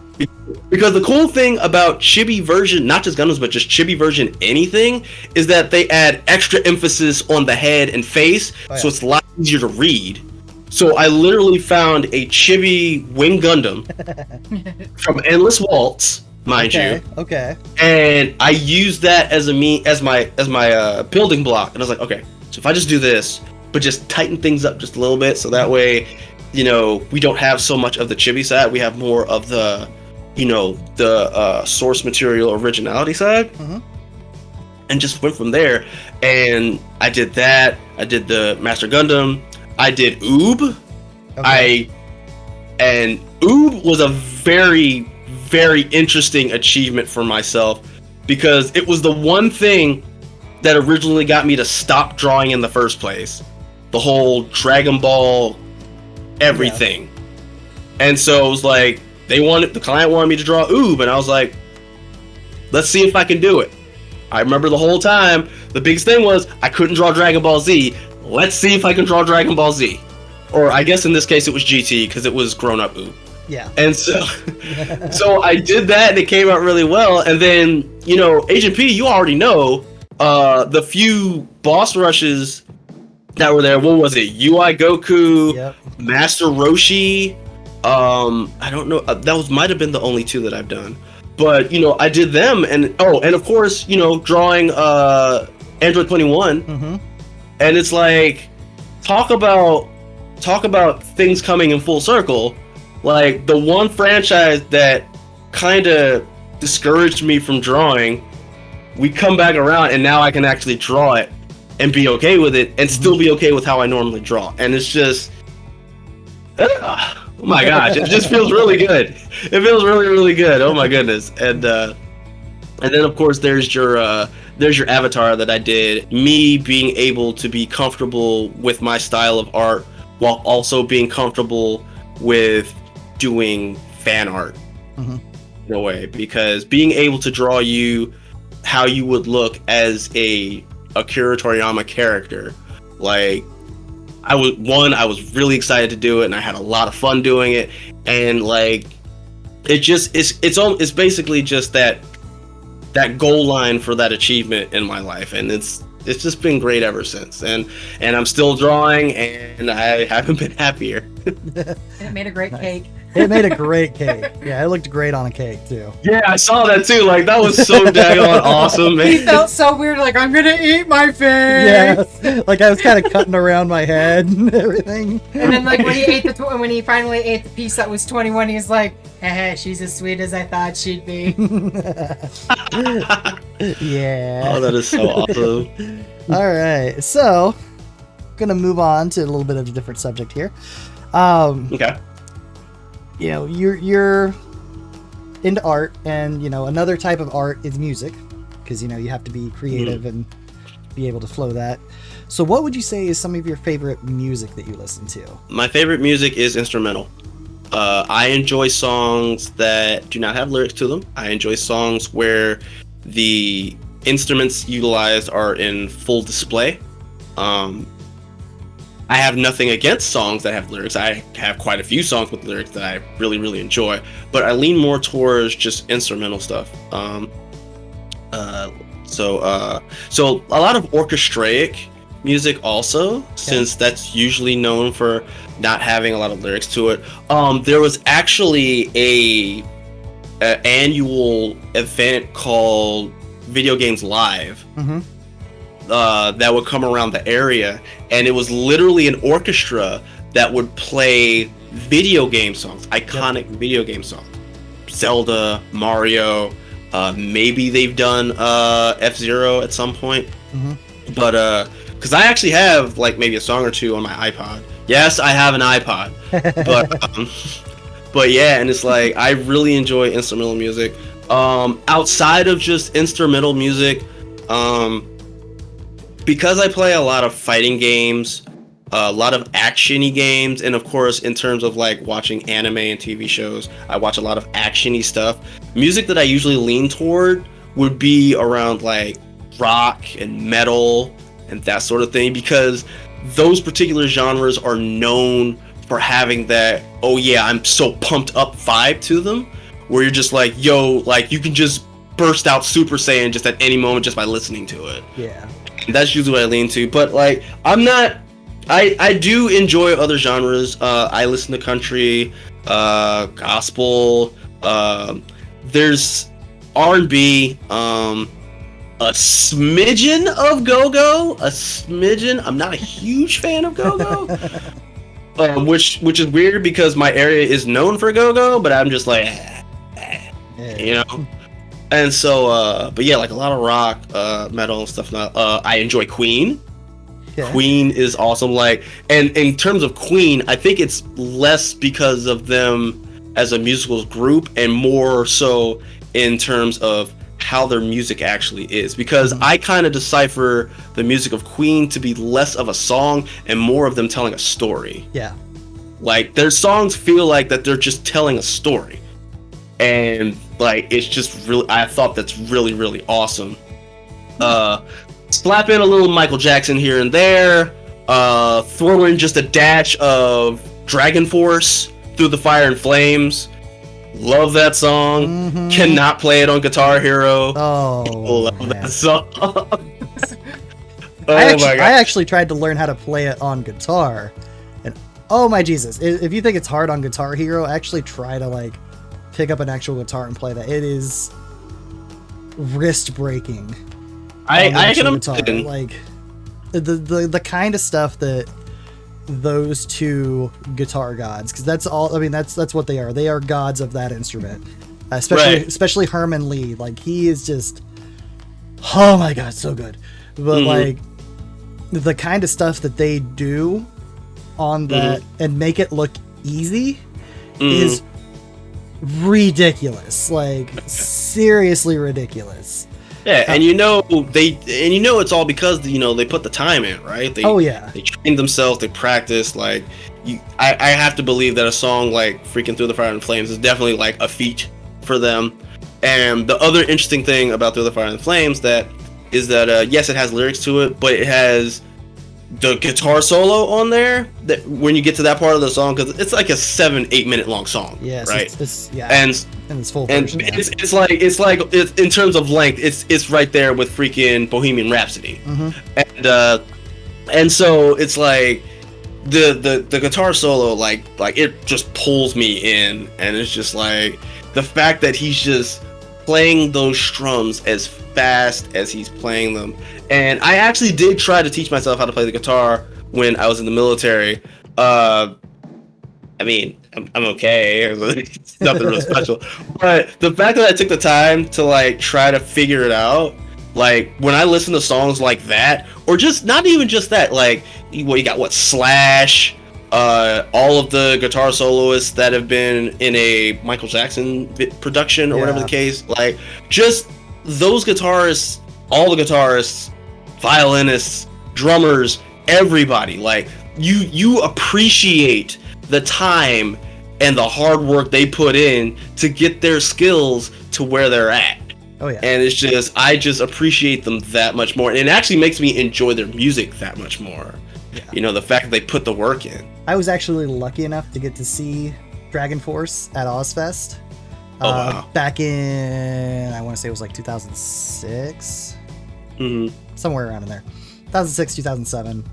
Because the cool thing about chibi version, not just Gundams, but just chibi version anything, is that they add extra emphasis on the head and face, so it's a lot easier to read. So I literally found a chibi Wing Gundam from Endless Waltz, mind you. Okay. And I used that as my building block, and I was like, okay, so if I just do this, but just tighten things up just a little bit, so that way, you know, we don't have so much of the chibi side, we have more of the, you know, the source material originality side, and just went from there. And I did that. I did the Master Gundam. I did Oob. And Oob was a very, very interesting achievement for myself, because it was the one thing that originally got me to stop drawing in the first place. The whole Dragon Ball everything. And so it was like, the client wanted me to draw Oob, and I was like, let's see if I can do it. I remember the whole time, the biggest thing was I couldn't draw Dragon Ball Z. Let's see if I can draw Dragon Ball Z. Or I guess in this case it was GT, because it was grown-up Oob. Yeah. And so so I did that, and it came out really well. And then, you know, Agent P, you already know, the few boss rushes that were there. What was it? UI Goku, Master Roshi. I don't know. That might have been the only two that I've done. But, you know, I did them, and of course, you know, drawing Android 21. And it's like, talk about things coming in full circle. Like, the one franchise that kind of discouraged me from drawing, we come back around, and now I can actually draw it and be okay with it, and still be okay with how I normally draw. And it's just, oh my gosh, it just feels really good. It feels really, really good. Oh my goodness. And then of course there's your avatar that I did. Me being able to be comfortable with my style of art, while also being comfortable with doing fan art in a way, because being able to draw you how you would look as a Akira Toriyama character, like, I was really excited to do it, and I had a lot of fun doing it, and like, it's basically just that goal line for that achievement in my life, and it's just been great ever since, and I'm still drawing, and I haven't been happier. And it made a great cake. It made a great cake. Yeah, it looked great on a cake too. Yeah, I saw that too. Like, that was so daggone awesome, man. He felt so weird, like, I'm gonna eat my face. Yeah, like I was kind of cutting around my head and everything. And then, like, when he finally ate the piece that was 21, he's like, "Hey, she's as sweet as I thought she'd be." Yeah. Oh, that is so awesome. All right, so gonna move on to a little bit of a different subject here. Okay. You know, you're into art, and you know, another type of art is music, because you know, you have to be creative and be able to flow that. So what would you say is some of your favorite music that you listen to? My favorite music is instrumental. I enjoy songs that do not have lyrics to them. I enjoy songs where the instruments utilized are in full display. I have nothing against songs that have lyrics. I have quite a few songs with lyrics that I really, really enjoy, but I lean more towards just instrumental stuff. So a lot of orchestraic music also, since that's usually known for not having a lot of lyrics to it. There was actually a annual event called Video Games Live. Mm-hmm. That would come around the area, and it was literally an orchestra that would play video game songs, iconic video game songs. Zelda, Mario, maybe they've done F-Zero at some point. Mm-hmm. But because I actually have like maybe a song or two on my iPod. Yes, I have an iPod. But yeah, and it's like I really enjoy instrumental music. Outside of just instrumental music, because I play a lot of fighting games, a lot of action-y games, and of course, in terms of like watching anime and TV shows, I watch a lot of action-y stuff. Music that I usually lean toward would be around like rock and metal and that sort of thing, because those particular genres are known for having that, oh yeah, I'm so pumped up vibe to them, where you're just like, yo, like you can just burst out Super Saiyan just at any moment just by listening to it. Yeah. That's usually what I lean to, but like I do enjoy other genres. I listen to country, gospel, there's R&B, a smidgen of go-go, a smidgen. I'm not a huge fan of go-go, which is weird because my area is known for go-go, but I'm just like, you know. And so, but yeah, like a lot of rock, metal and stuff. I enjoy Queen. Yeah. Queen is awesome. Like, and in terms of Queen, I think it's less because of them as a musical group and more so in terms of how their music actually is, because I kind of decipher the music of Queen to be less of a song and more of them telling a story. Yeah. Like their songs feel like that they're just telling a story. And like it's just really, I thought that's really, really awesome. Slap in a little Michael Jackson here and there, throw in just a dash of Dragon Force, Through the Fire and Flames. Love that song. Mm-hmm. Cannot play it on Guitar Hero. Oh, love that song. I actually tried to learn how to play it on guitar, and oh my Jesus, if you think it's hard on Guitar Hero, actually try to like pick up an actual guitar and play that. It is wrist breaking. I can imagine. Like the kind of stuff that those two guitar gods, because that's all. I mean, that's what they are. They are gods of that instrument. Especially Herman Lee. Like he is just, oh my God, so good. But like the kind of stuff that they do on that and make it look easy is ridiculous. Like seriously ridiculous. Yeah, and it's all because they put the time in, right? They train themselves, they practice. Like, I have to believe that a song like freaking Through the Fire and Flames is definitely like a feat for them. And the other interesting thing about Through the Fire and Flames is that yes, it has lyrics to it, but it has the guitar solo on there that when you get to that part of the song, because it's like a 7-8 minute long song, right? And it's full version. It's like in terms of length, it's right there with freaking Bohemian Rhapsody, and so it's like the guitar solo like it just pulls me in, and it's just like the fact that he's just playing those strums as fast as he's playing them. And I actually did try to teach myself how to play the guitar when I was in the military. I mean, I'm okay. It's nothing real special. But the fact that I took the time to like try to figure it out, like when I listen to songs like that, or just not even just that, like you got Slash, all of the guitar soloists that have been in a Michael Jackson production or whatever the case, like just those guitarists, all the guitarists violinists, drummers, everybody. Like you appreciate the time and the hard work they put in to get their skills to where they're at. Oh yeah. And it's just, I just appreciate them that much more. And it actually makes me enjoy their music that much more. Yeah. You know, the fact that they put the work in. I was actually lucky enough to get to see Dragon Force at Ozfest. Wow. Back in, I want to say it was like 2006. Somewhere around in there. 2006, 2007.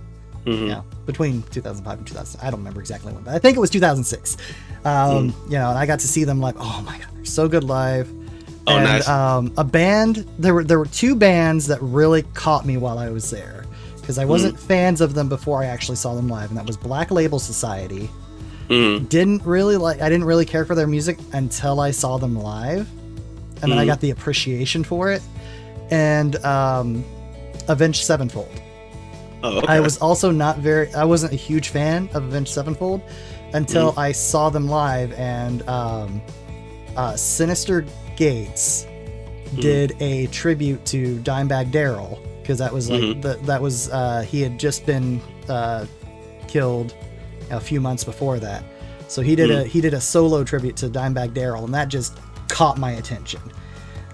Yeah, between 2005 and 2000. I don't remember exactly when, but I think it was 2006. You know, and I got to see them live. Oh my god, they're so good live. Oh, and, nice. A band. There were two bands that really caught me while I was there, because I wasn't fans of them before I actually saw them live, and that was Black Label Society. I didn't really care for their music until I saw them live, and then I got the appreciation for it. And Avenged Sevenfold. Oh, okay. I was also I wasn't a huge fan of Avenged Sevenfold until I saw them live, and Sinister Gates did a tribute to Dimebag Darrell, because that was like he had just been killed a few months before that, so he did a solo tribute to Dimebag Darrell, and that just caught my attention.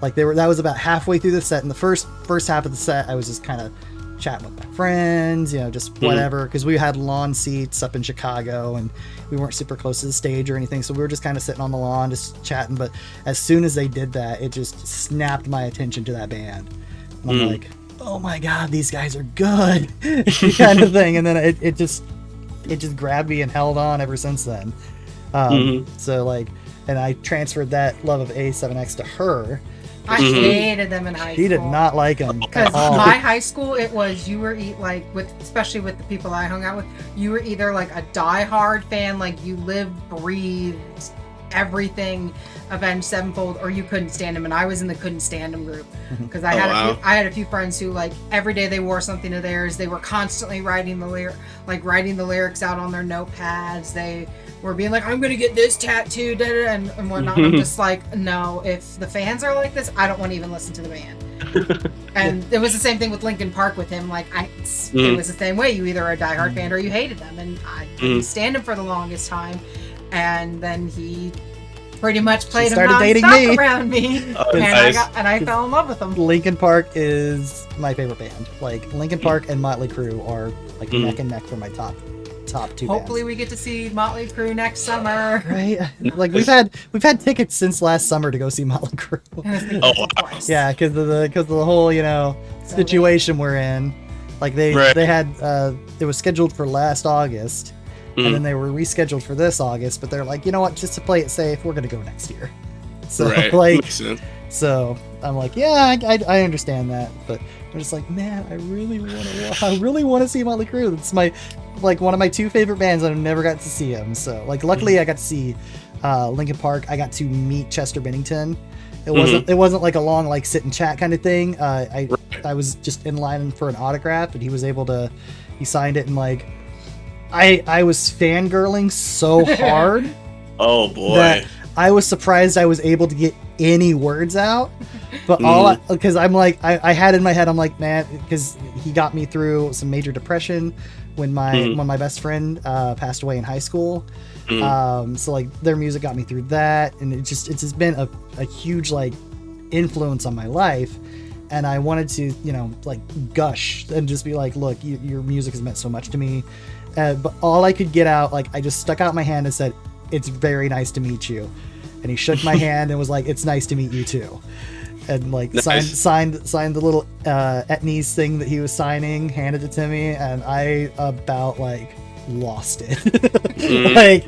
Like that was about halfway through the set, and the first half of the set I was just kind of chatting with my friends, you know, just whatever, because we had lawn seats up in Chicago and we weren't super close to the stage or anything, so we were just kind of sitting on the lawn just chatting. But as soon as they did that, it just snapped my attention to that band, and I'm like, oh my god, these guys are good, kind of thing. And then it just grabbed me and held on ever since then. So like, and I transferred that love of A7X to her. I hated them in high school. He did not like them. Because my high school, it was, you were especially with the people I hung out with, you were either like a diehard fan, like you lived, breathed everything Avenged Sevenfold, or you couldn't stand them. And I was in the couldn't stand them group, because I had a few friends who, like, every day they wore something of theirs. They were constantly writing the lyrics out on their notepads. They were being like, I'm gonna get this tattoo, and whatnot. I'm just like, no, if the fans are like this, I don't want to even listen to the band. And it was the same thing with Linkin Park with him. Like, it was the same way. You either are a diehard fan or you hated them, and I couldn't stand him for the longest time. And then he pretty much played him nonstop around me, and I fell in love with him. Linkin Park is my favorite band. Like, Linkin Park and Motley Crue are like neck and neck for my top two Hopefully bands. We get to see Motley Crue next summer. Right? Like, we've had tickets since last summer to go see Motley Crue. Yeah, because of the whole, you know, situation we're in. Like, they had it was scheduled for last August, and then they were rescheduled for this August, but they're like, you know what, just to play it safe, we're gonna go next year. So like, so I'm like, yeah, I understand that, but I'm just like, man, I really want to see Motley Crue. It's one of my two favorite bands, and I've never got to see them. So like, luckily I got to see Linkin Park. I got to meet Chester Bennington. It wasn't like a long like sit and chat kind of thing. I was just in line for an autograph, and he signed it, and like, I was fangirling so hard. Oh boy. That I was surprised I was able to get any words out. But because I'm like, I had in my head, I'm like, man, because he got me through some major depression when my best friend passed away in high school. So like, their music got me through that, and it's just been a huge like influence on my life. And I wanted to, you know, like, gush and just be like, look, your music has meant so much to me. But all I could get out, like, I just stuck out my hand and said, it's very nice to meet you. And he shook my hand and was like, it's nice to meet you too. And like, nice. signed the little Etnies thing that he was signing, handed it to me, and I about like lost it. Like,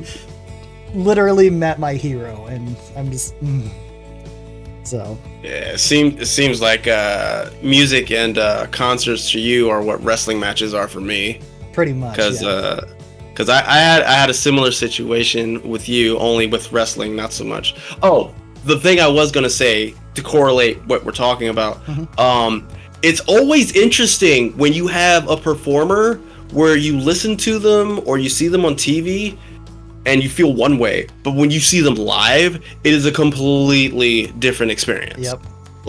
literally met my hero, and I'm just so yeah. It seems like music and concerts to you are what wrestling matches are for me. Pretty much, because I had a similar situation with you, only with wrestling, not so much. Oh, the thing I was gonna say to correlate what we're talking about, it's always interesting when you have a performer where you listen to them or you see them on TV and you feel one way, but when you see them live, it is a completely different experience. Yep.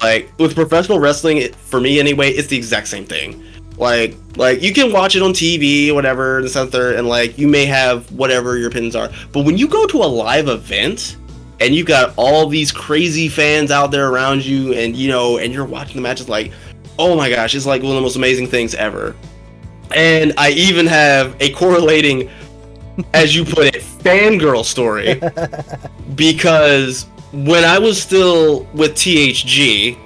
Like with professional wrestling, for me anyway, it's the exact same thing. Like you can watch it on TV or whatever, and something, and like you may have whatever your opinions are. But when you go to a live event and you got all these crazy fans out there around you, and and you're watching the match, it's like, oh my gosh, it's like one of the most amazing things ever. And I even have a correlating, as you put it, fangirl story, because when I was still with THG,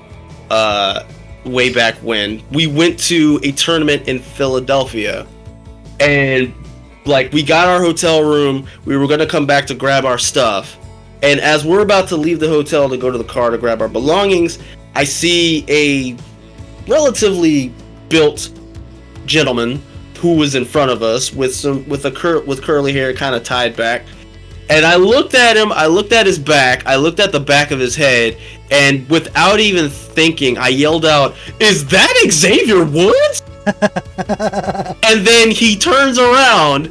way back when, we went to a tournament in Philadelphia, and like we got our hotel room, we were gonna come back to grab our stuff, and as we're about to leave the hotel to go to the car to grab our belongings, I see a relatively built gentleman who was in front of us with curly hair kind of tied back. And I looked at him, I looked at his back, I looked at the back of his head, and without even thinking, I yelled out, "Is that Xavier Woods?" And then he turns around,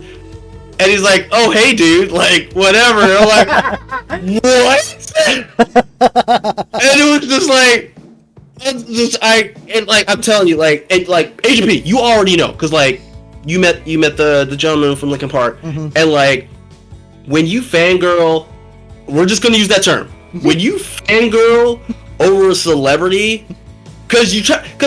and he's like, "Oh, hey, dude, like, whatever." And I'm like, "What?" And it was just like, I'm telling you, Agent P, you already know, because, like, you met the gentleman from Lincoln Park, and, like, when you fangirl, we're just gonna use that term. When you fangirl over a celebrity, cause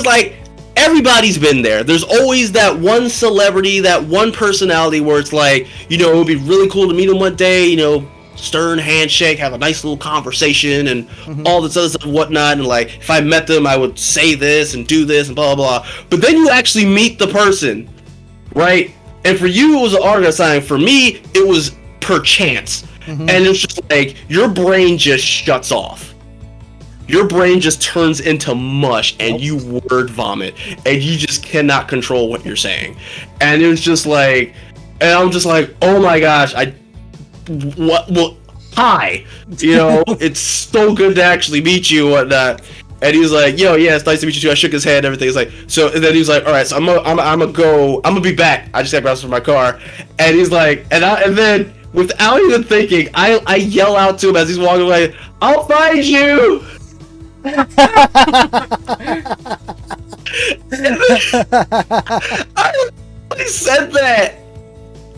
like everybody's been there. There's always that one celebrity, that one personality where it's like, it would be really cool to meet him one day, stern handshake, have a nice little conversation, and all this other stuff and whatnot. And like, if I met them, I would say this and do this and blah blah blah. But then you actually meet the person, right? And for you, it was an autograph signing. For me, it was per chance. And it's just like your brain just shuts off. Your brain just turns into mush, and you word vomit, and you just cannot control what you're saying. And it was just like, and I'm just like, oh my gosh, well, hi, it's so good to actually meet you and whatnot. And he was like, yo, yeah, it's nice to meet you too. I shook his hand and everything. It's like, so, and then he was like, all right, so I'm gonna be back. I just got grabs from my car. And he's like, and then without even thinking, I yell out to him as he's walking away, "I'll find you!" I said that.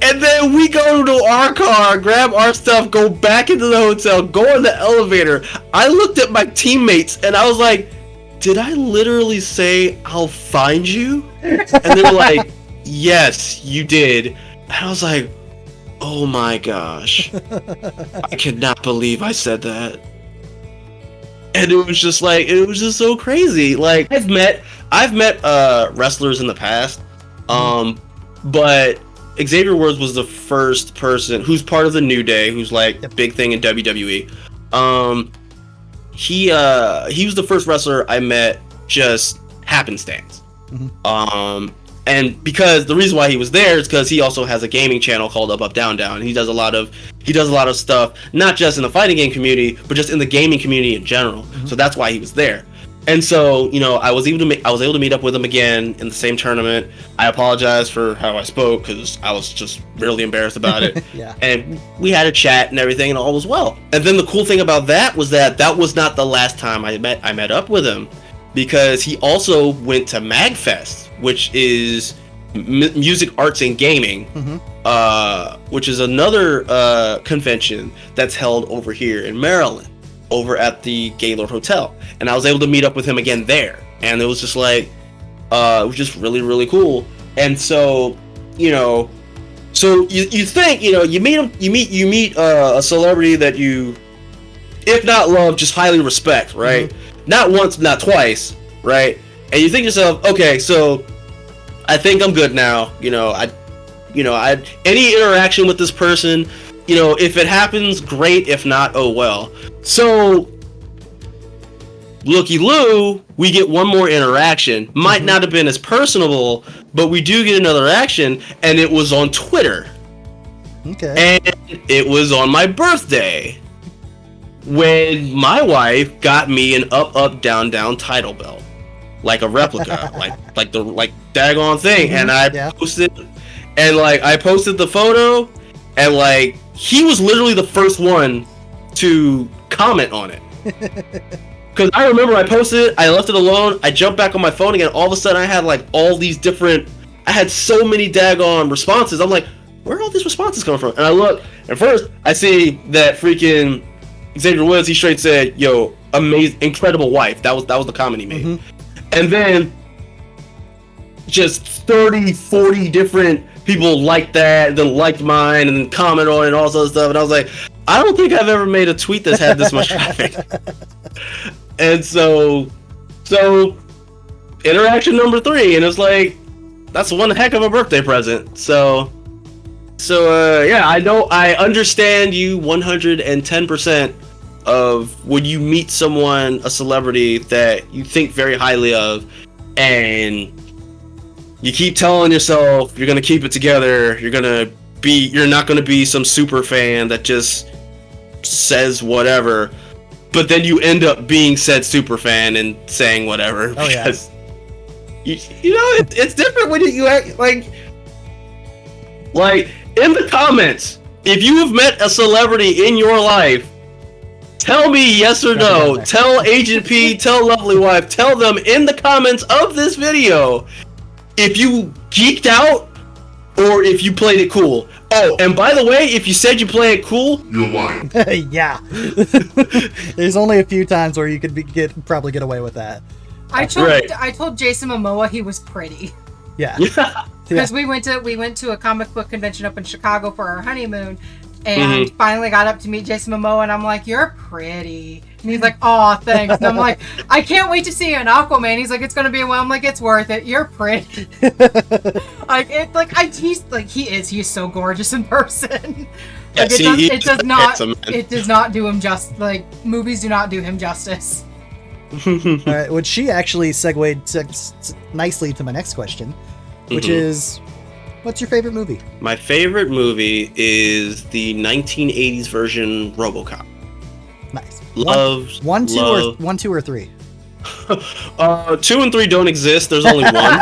And then we go to our car, grab our stuff, go back into the hotel, go in the elevator. I looked at my teammates and I was like, did I literally say, "I'll find you"? And they were like, yes, you did. And I was like, oh my gosh. I cannot believe I said that. And it was just like, it was just so crazy. Like, I've met wrestlers in the past, but Xavier Woods was the first person who's part of the New Day, who's like a big thing in WWE. He was the first wrestler I met just happenstance. And because the reason why he was there is because he also has a gaming channel called Up Up Down Down. He does a lot of stuff, not just in the fighting game community, but just in the gaming community in general. So that's why he was there. And so, I was able to meet up with him again in the same tournament. I apologize for how I spoke because I was just really embarrassed about it. Yeah. And we had a chat and everything, and all was well. And then the cool thing about that was that was not the last time I met up with him, because he also went to MagFest, which is Music, Arts, and Gaming, which is another convention that's held over here in Maryland, over at the Gaylord Hotel. And I was able to meet up with him again there, and it was just like, it was just really, really cool. And so, so you think, you meet a celebrity that you, if not love, just highly respect, right? Not once, not twice, right? And you think to yourself, okay, so I think I'm good now. Any interaction with this person, if it happens, great. If not, oh well. So, looky loo, we get one more interaction. Might not have been as personable, but we do get another action, and it was on Twitter. Okay. And it was on my birthday, when my wife got me an Up Up Down Down title belt, like a replica, like daggone thing. And I posted, and I posted the photo, and he was literally the first one to comment on it. Because I remember I posted it, I left it alone, I jumped back on my phone again, all of a sudden I had like all these different, I had so many daggone responses. I'm like, where are all these responses coming from? And I look, and first I see that freaking Xavier Woods, he straight said, yo, amazing, incredible wife. That was the comment he made. And then just 30, 40 different people liked that, and then liked mine, and then commented on it and all this other stuff. And I was like, I don't think I've ever made a tweet that's had this much traffic. And so interaction number 3, and it's like, that's one heck of a birthday present. So yeah, I understand you 110% of when you meet someone, a celebrity that you think very highly of, and you keep telling yourself you're gonna keep it together, you're not gonna be some super fan that just says whatever, but then you end up being said super fan and saying whatever because you know it's different when you act like in the comments. If you have met a celebrity in your life, tell me yes or no. Tell Agent P, tell Lovely Wife, tell them in the comments of this video if you geeked out or if you played it cool. Oh, and by the way, if you said you play it cool, you're lying. Yeah. There's only a few times where you could probably get away with that. I told Jason Momoa he was pretty. Yeah. Because we went to a comic book convention up in Chicago for our honeymoon, and finally got up to meet Jason Momoa, and I'm like, "You're pretty," and he's like, "Aw, thanks." And I'm like, "I can't wait to see you in Aquaman." He's like, "It's gonna be a while." I'm like, "It's worth it. You're pretty." He's so gorgeous in person. It does not do him just movies do not do him justice. All right, which she actually segued nicely to my next question, which is, what's your favorite movie? My favorite movie is the 1980s version RoboCop. Nice. One, two, or 3? 2 and 3 don't exist. There's only one.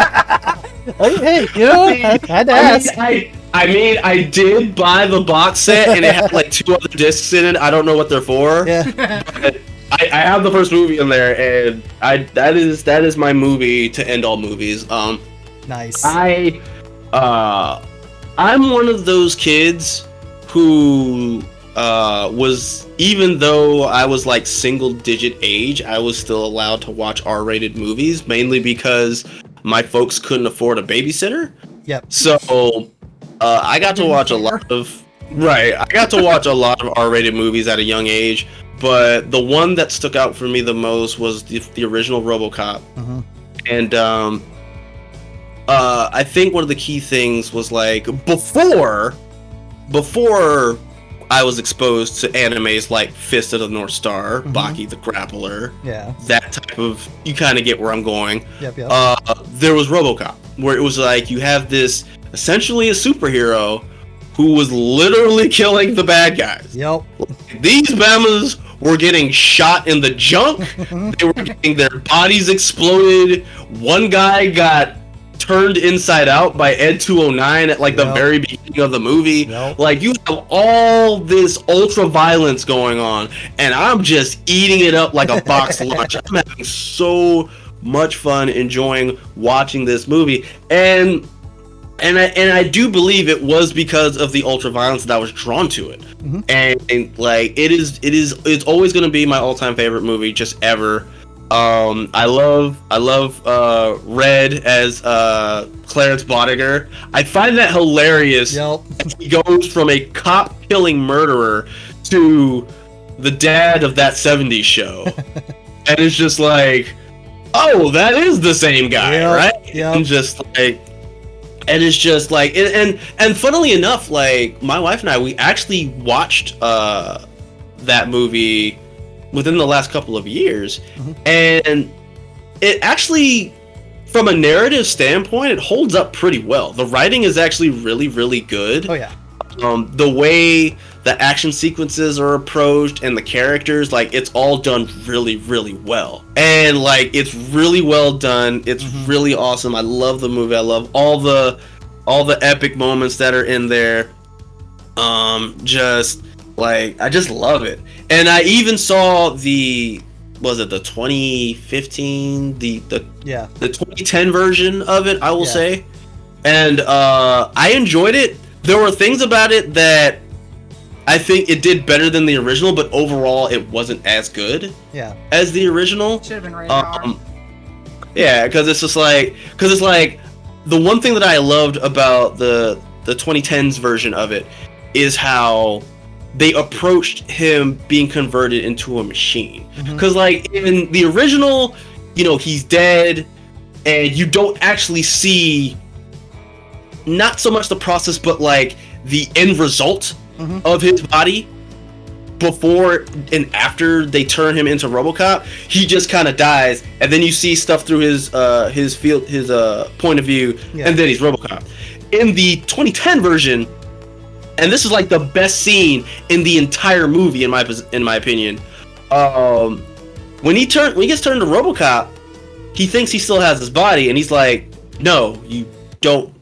Hey, you know, I had to ask. I did buy the box set, and it had like 2 other discs in it. I don't know what they're for. Yeah. But I have the first movie in there, and that is my movie to end all movies. Nice. I'm one of those kids who was, even though I was like single digit age, I was still allowed to watch R-rated movies, mainly because my folks couldn't afford a babysitter. Yep. So I got to watch a lot of R-rated movies at a young age, but the one that stuck out for me the most was the original RoboCop. And I think one of the key things was like before I was exposed to animes like Fist of the North Star, Baki the Grappler, that type of, you kind of get where I'm going. Yep. There was RoboCop, where it was like you have this essentially a superhero who was literally killing the bad guys. Yep. These Bamas were getting shot in the junk. They were getting their bodies exploded. One guy got turned inside out by Ed 209 at like the very beginning of the movie. Like, you have all this ultra violence going on, and I'm just eating it up like a box lunch. I'm having so much fun enjoying watching this movie, and I do believe it was because of the ultra violence that I was drawn to it. And like it's always going to be my all-time favorite movie just ever. I love Red as Clarence Bodiger. I find that hilarious. He goes from a cop killing murderer to the dad of that 70s show. And it's just like, oh, that is the same guy, right? And just like, and it's just like, and funnily enough, like my wife and I, we actually watched that movie within the last couple of years, and it actually, from a narrative standpoint, it holds up pretty well. The writing is actually really, really good. Oh yeah. The way the action sequences are approached and the characters, like, it's all done really, really well. And like, it's really well done. It's really awesome. I love the movie. I love all the epic moments that are in there. Just like, I just love it. And I even saw the was it the 2015, the Yeah. the 2010 version of it, I will Yeah. say. And I enjoyed it. There were things about it that I think it did better than the original, but overall it wasn't as good Yeah. as the original. Should have been rated R. Yeah, because it's like the one thing that I loved about the 2010s version of it is how they approached him being converted into a machine. Because like in the original, you know, he's dead, and you don't actually see not so much the process, but like the end result of his body before and after they turn him into RoboCop. He just kind of dies, and then you see stuff through his point of view, and then he's RoboCop. In the 2010 version, and this is like the best scene in the entire movie in my opinion. When he gets turned to RoboCop, he thinks he still has his body, and he's like, "No, you don't.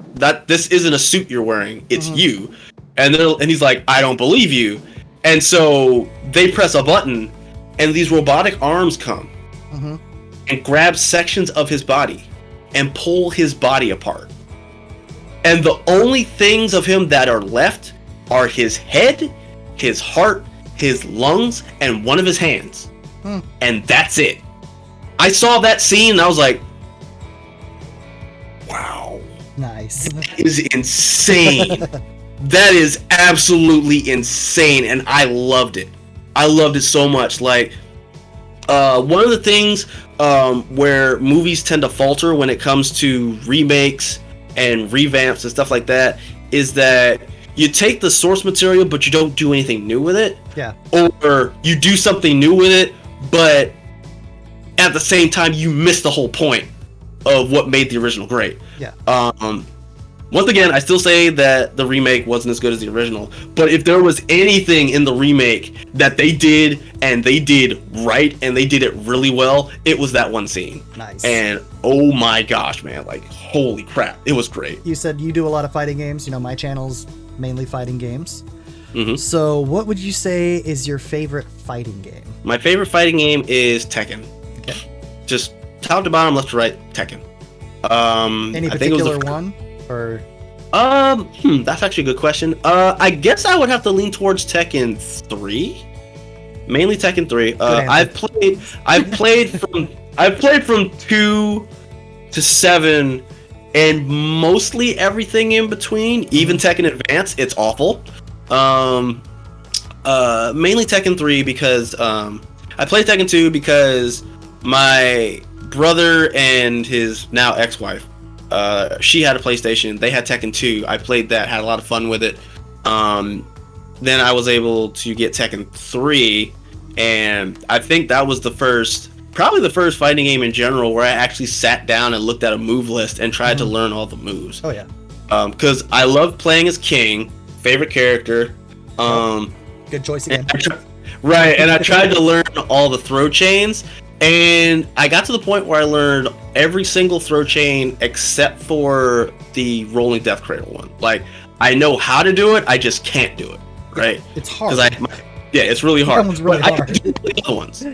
This isn't a suit you're wearing. It's you." And he's like, "I don't believe you." And so they press a button, and these robotic arms come and grab sections of his body and pull his body apart. And the only things of him that are left are his head, his heart, his lungs, and one of his hands. And that's it. I saw that scene and I was like, wow. Nice. That is insane. That is absolutely insane, and I loved it. I loved it so much. Like, one of the things where movies tend to falter when it comes to remakes and revamps and stuff like that is that you take the source material, but you don't do anything new with it. Yeah. Or you do something new with it, but at the same time, you miss the whole point of what made the original great. Yeah. Once again, I still say that the remake wasn't as good as the original, but if there was anything in the remake that they did and they did right and they did it really well, it was that one scene. Nice. And oh my gosh, man, like holy crap, it was great. You said you do a lot of fighting games. You know, my channel's mainly fighting games. So what would you say is your favorite fighting game? My favorite fighting game is Tekken. Okay. Just top to bottom, left to right, Tekken. Any particular one? Or that's actually a good question. I guess I would have to lean towards Tekken 3. Mainly Tekken 3. I've played from 2 to 7 and mostly everything in between, even Tekken Advance. It's awful. Mainly Tekken 3 because I played Tekken 2 because my brother and his now ex-wife, she had a PlayStation. They had Tekken 2. I played that, had a lot of fun with it. Then I was able to get Tekken 3, and I think that was probably the first fighting game in general where I actually sat down and looked at a move list and tried to learn all the moves. Oh yeah. Because I love playing as King, favorite character. Good choice again. Right, and I tried to learn all the throw chains. And I got to the point where I learned every single throw chain except for the rolling death cradle one. Like, I know how to do it, I just can't do it. Right? It's hard. It's really hard. That one's really hard. I can do the other ones.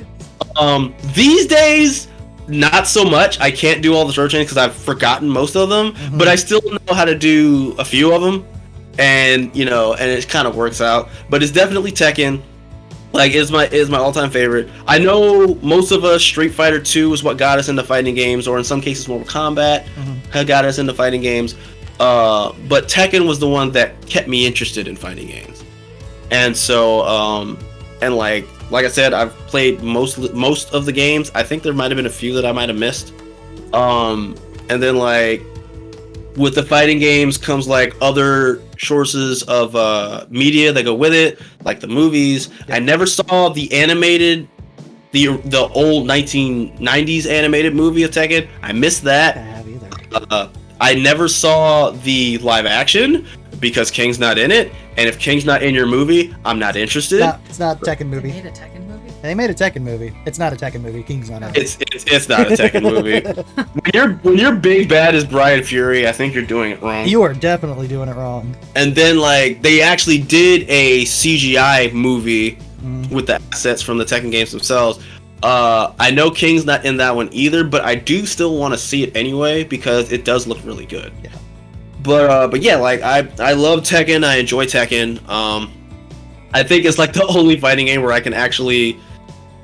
These days, not so much. I can't do all the throw chains because I've forgotten most of them, but I still know how to do a few of them, and it kind of works out. But it's definitely Tekken. Like, is my all-time favorite. I know most of us, Street Fighter 2 is what got us into fighting games, or in some cases Mortal Kombat got us into fighting games. But Tekken was the one that kept me interested in fighting games. And so, and like I said, I've played most of the games. I think there might have been a few that I might have missed. And then, like, with the fighting games comes like other sources of media that go with it, like the movies. Yeah. I never saw the old 1990s animated movie of Tekken. I missed that. I have either. I never saw the live action because King's not in it, and if King's not in your movie, I'm not interested. It's not a Tekken movie. They made a Tekken movie? They made a Tekken movie. It's not a Tekken movie. King's not in it. It's not a Tekken movie. When your big bad is Brian Fury, I think you're doing it wrong. You are definitely doing it wrong. And then, like, they actually did a CGI movie with the assets from the Tekken games themselves. I know King's not in that one either, but I do still want to see it anyway because it does look really good. Yeah. But yeah, like I love Tekken. I enjoy Tekken. I think it's like the only fighting game where I can actually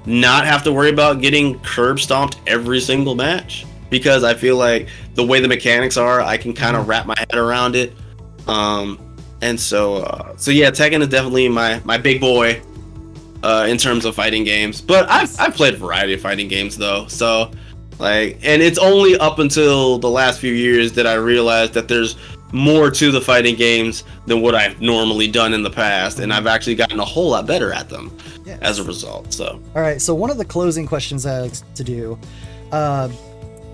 not have to worry about getting curb stomped every single match, because I feel like the way the mechanics are, I can kind of wrap my head around it. And so yeah, Tekken is definitely my big boy in terms of fighting games. But I've played a variety of fighting games though, so like, and it's only up until the last few years that I realized that there's more to the fighting games than what I've normally done in the past, and I've actually gotten a whole lot better at them as a result. So all right, so one of the closing questions I like to do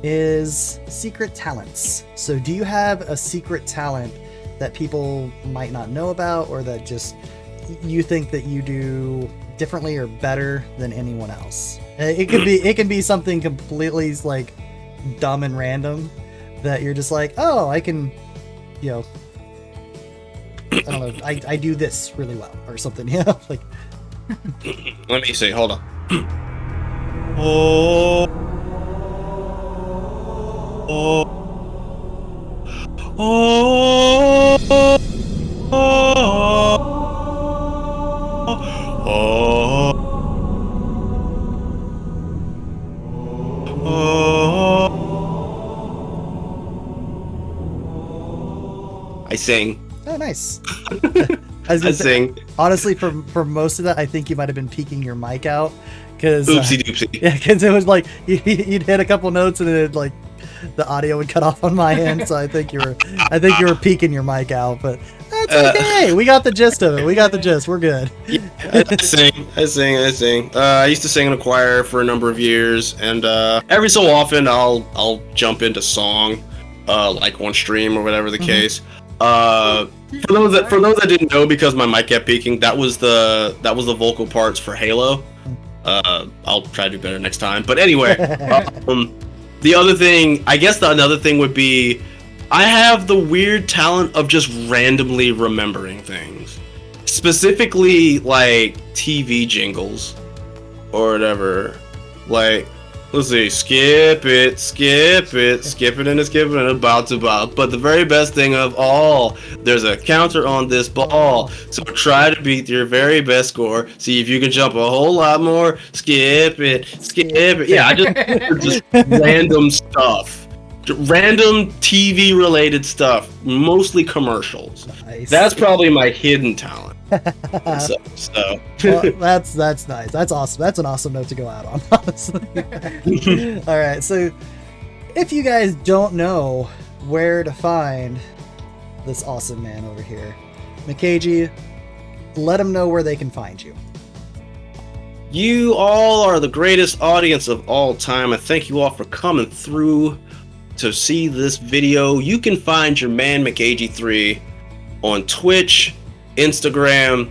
is secret talents. So do you have a secret talent that people might not know about, or that just you think that you do differently or better than anyone else? It can be something completely like dumb and random that you're just like, oh, I can, you know, I don't know, I do this really well or something, you know, like. Let me see. Hold on. Oh. Oh. Oh. Oh. Oh. I sing. Oh, nice. I sing. Honestly, for most of that, I think you might have been peeking your mic out, because Oopsie doopsie. yeah, because it was like you'd hit a couple notes and it like the audio would cut off on my end. So I think you were peeking your mic out, but that's okay. We got the gist of it. We got the gist. We're good. Yeah, I sing. I used to sing in a choir for a number of years, and every so often I'll jump into song, like on stream or whatever the case. For those that didn't know, because my mic kept peaking, that was the vocal parts for Halo. I'll try to do better next time. But anyway, the other thing, I guess another thing would be, I have the weird talent of just randomly remembering things, specifically like TV jingles or whatever. Like, let's see, skip it, and about to bob. But the very best thing of all, there's a counter on this ball. So try to beat your very best score. See if you can jump a whole lot more. Skip it. Yeah, I just random stuff. Random TV related stuff, mostly commercials. Nice. That's probably my hidden talent. So. Well, that's nice. That's awesome. That's an awesome note to go out on, honestly. All right, so if you guys don't know where to find this awesome man over here, Mcagee, let them know where they can find you. You all are the greatest audience of all time. I thank you all for coming through to see this video. You can find your man Mcagee3 on Twitch, Instagram,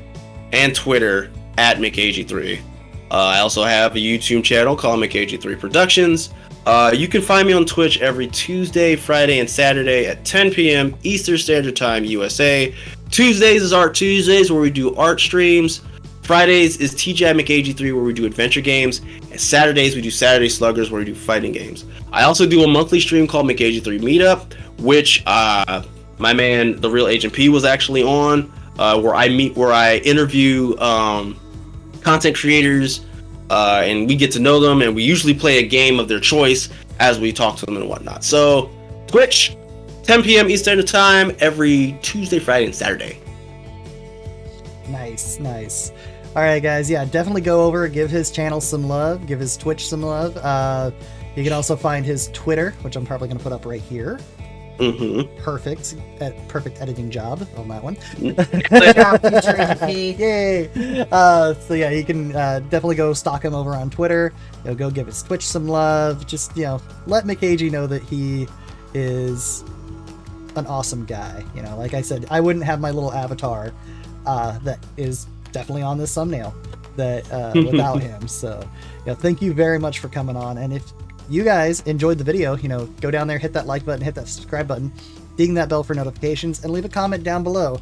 and Twitter at Mcagee3. I also have a YouTube channel called Mcagee3 Productions. You can find me on Twitch every Tuesday, Friday, and Saturday at 10 p.m. Eastern Standard Time, USA. Tuesdays is Art Tuesdays, where we do art streams. Fridays is TJ Mcagee3, where we do adventure games. And Saturdays, we do Saturday Sluggers, where we do fighting games. I also do a monthly stream called Mcagee3 Meetup, which my man, The Real Agent P, was actually on, where I interview content creators, and we get to know them, and we usually play a game of their choice as we talk to them and whatnot. So, Twitch, 10 p.m. Eastern Time, every Tuesday, Friday, and Saturday. Nice. All right, guys. Yeah, definitely go over, give his channel some love, give his Twitch some love. You can also find his Twitter, which I'm probably going to put up right here. Mm-hmm. Perfect editing job on that one. Good job, future ADP. Yay! So yeah, you can definitely go stalk him over on Twitter. Go give his Twitch some love. Just let Mcagee know that he is an awesome guy. Like I said, I wouldn't have my little avatar that is definitely on this thumbnail without him. So thank you very much for coming on. And if you guys enjoyed the video, go down there, hit that like button, hit that subscribe button, ding that bell for notifications, and leave a comment down below.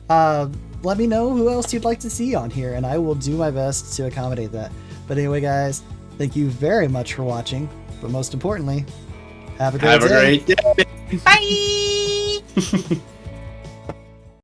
Let me know who else you'd like to see on here, and I will do my best to accommodate that. But anyway, guys, Thank you very much for watching, but most importantly, have a great Have a day. great day. Bye.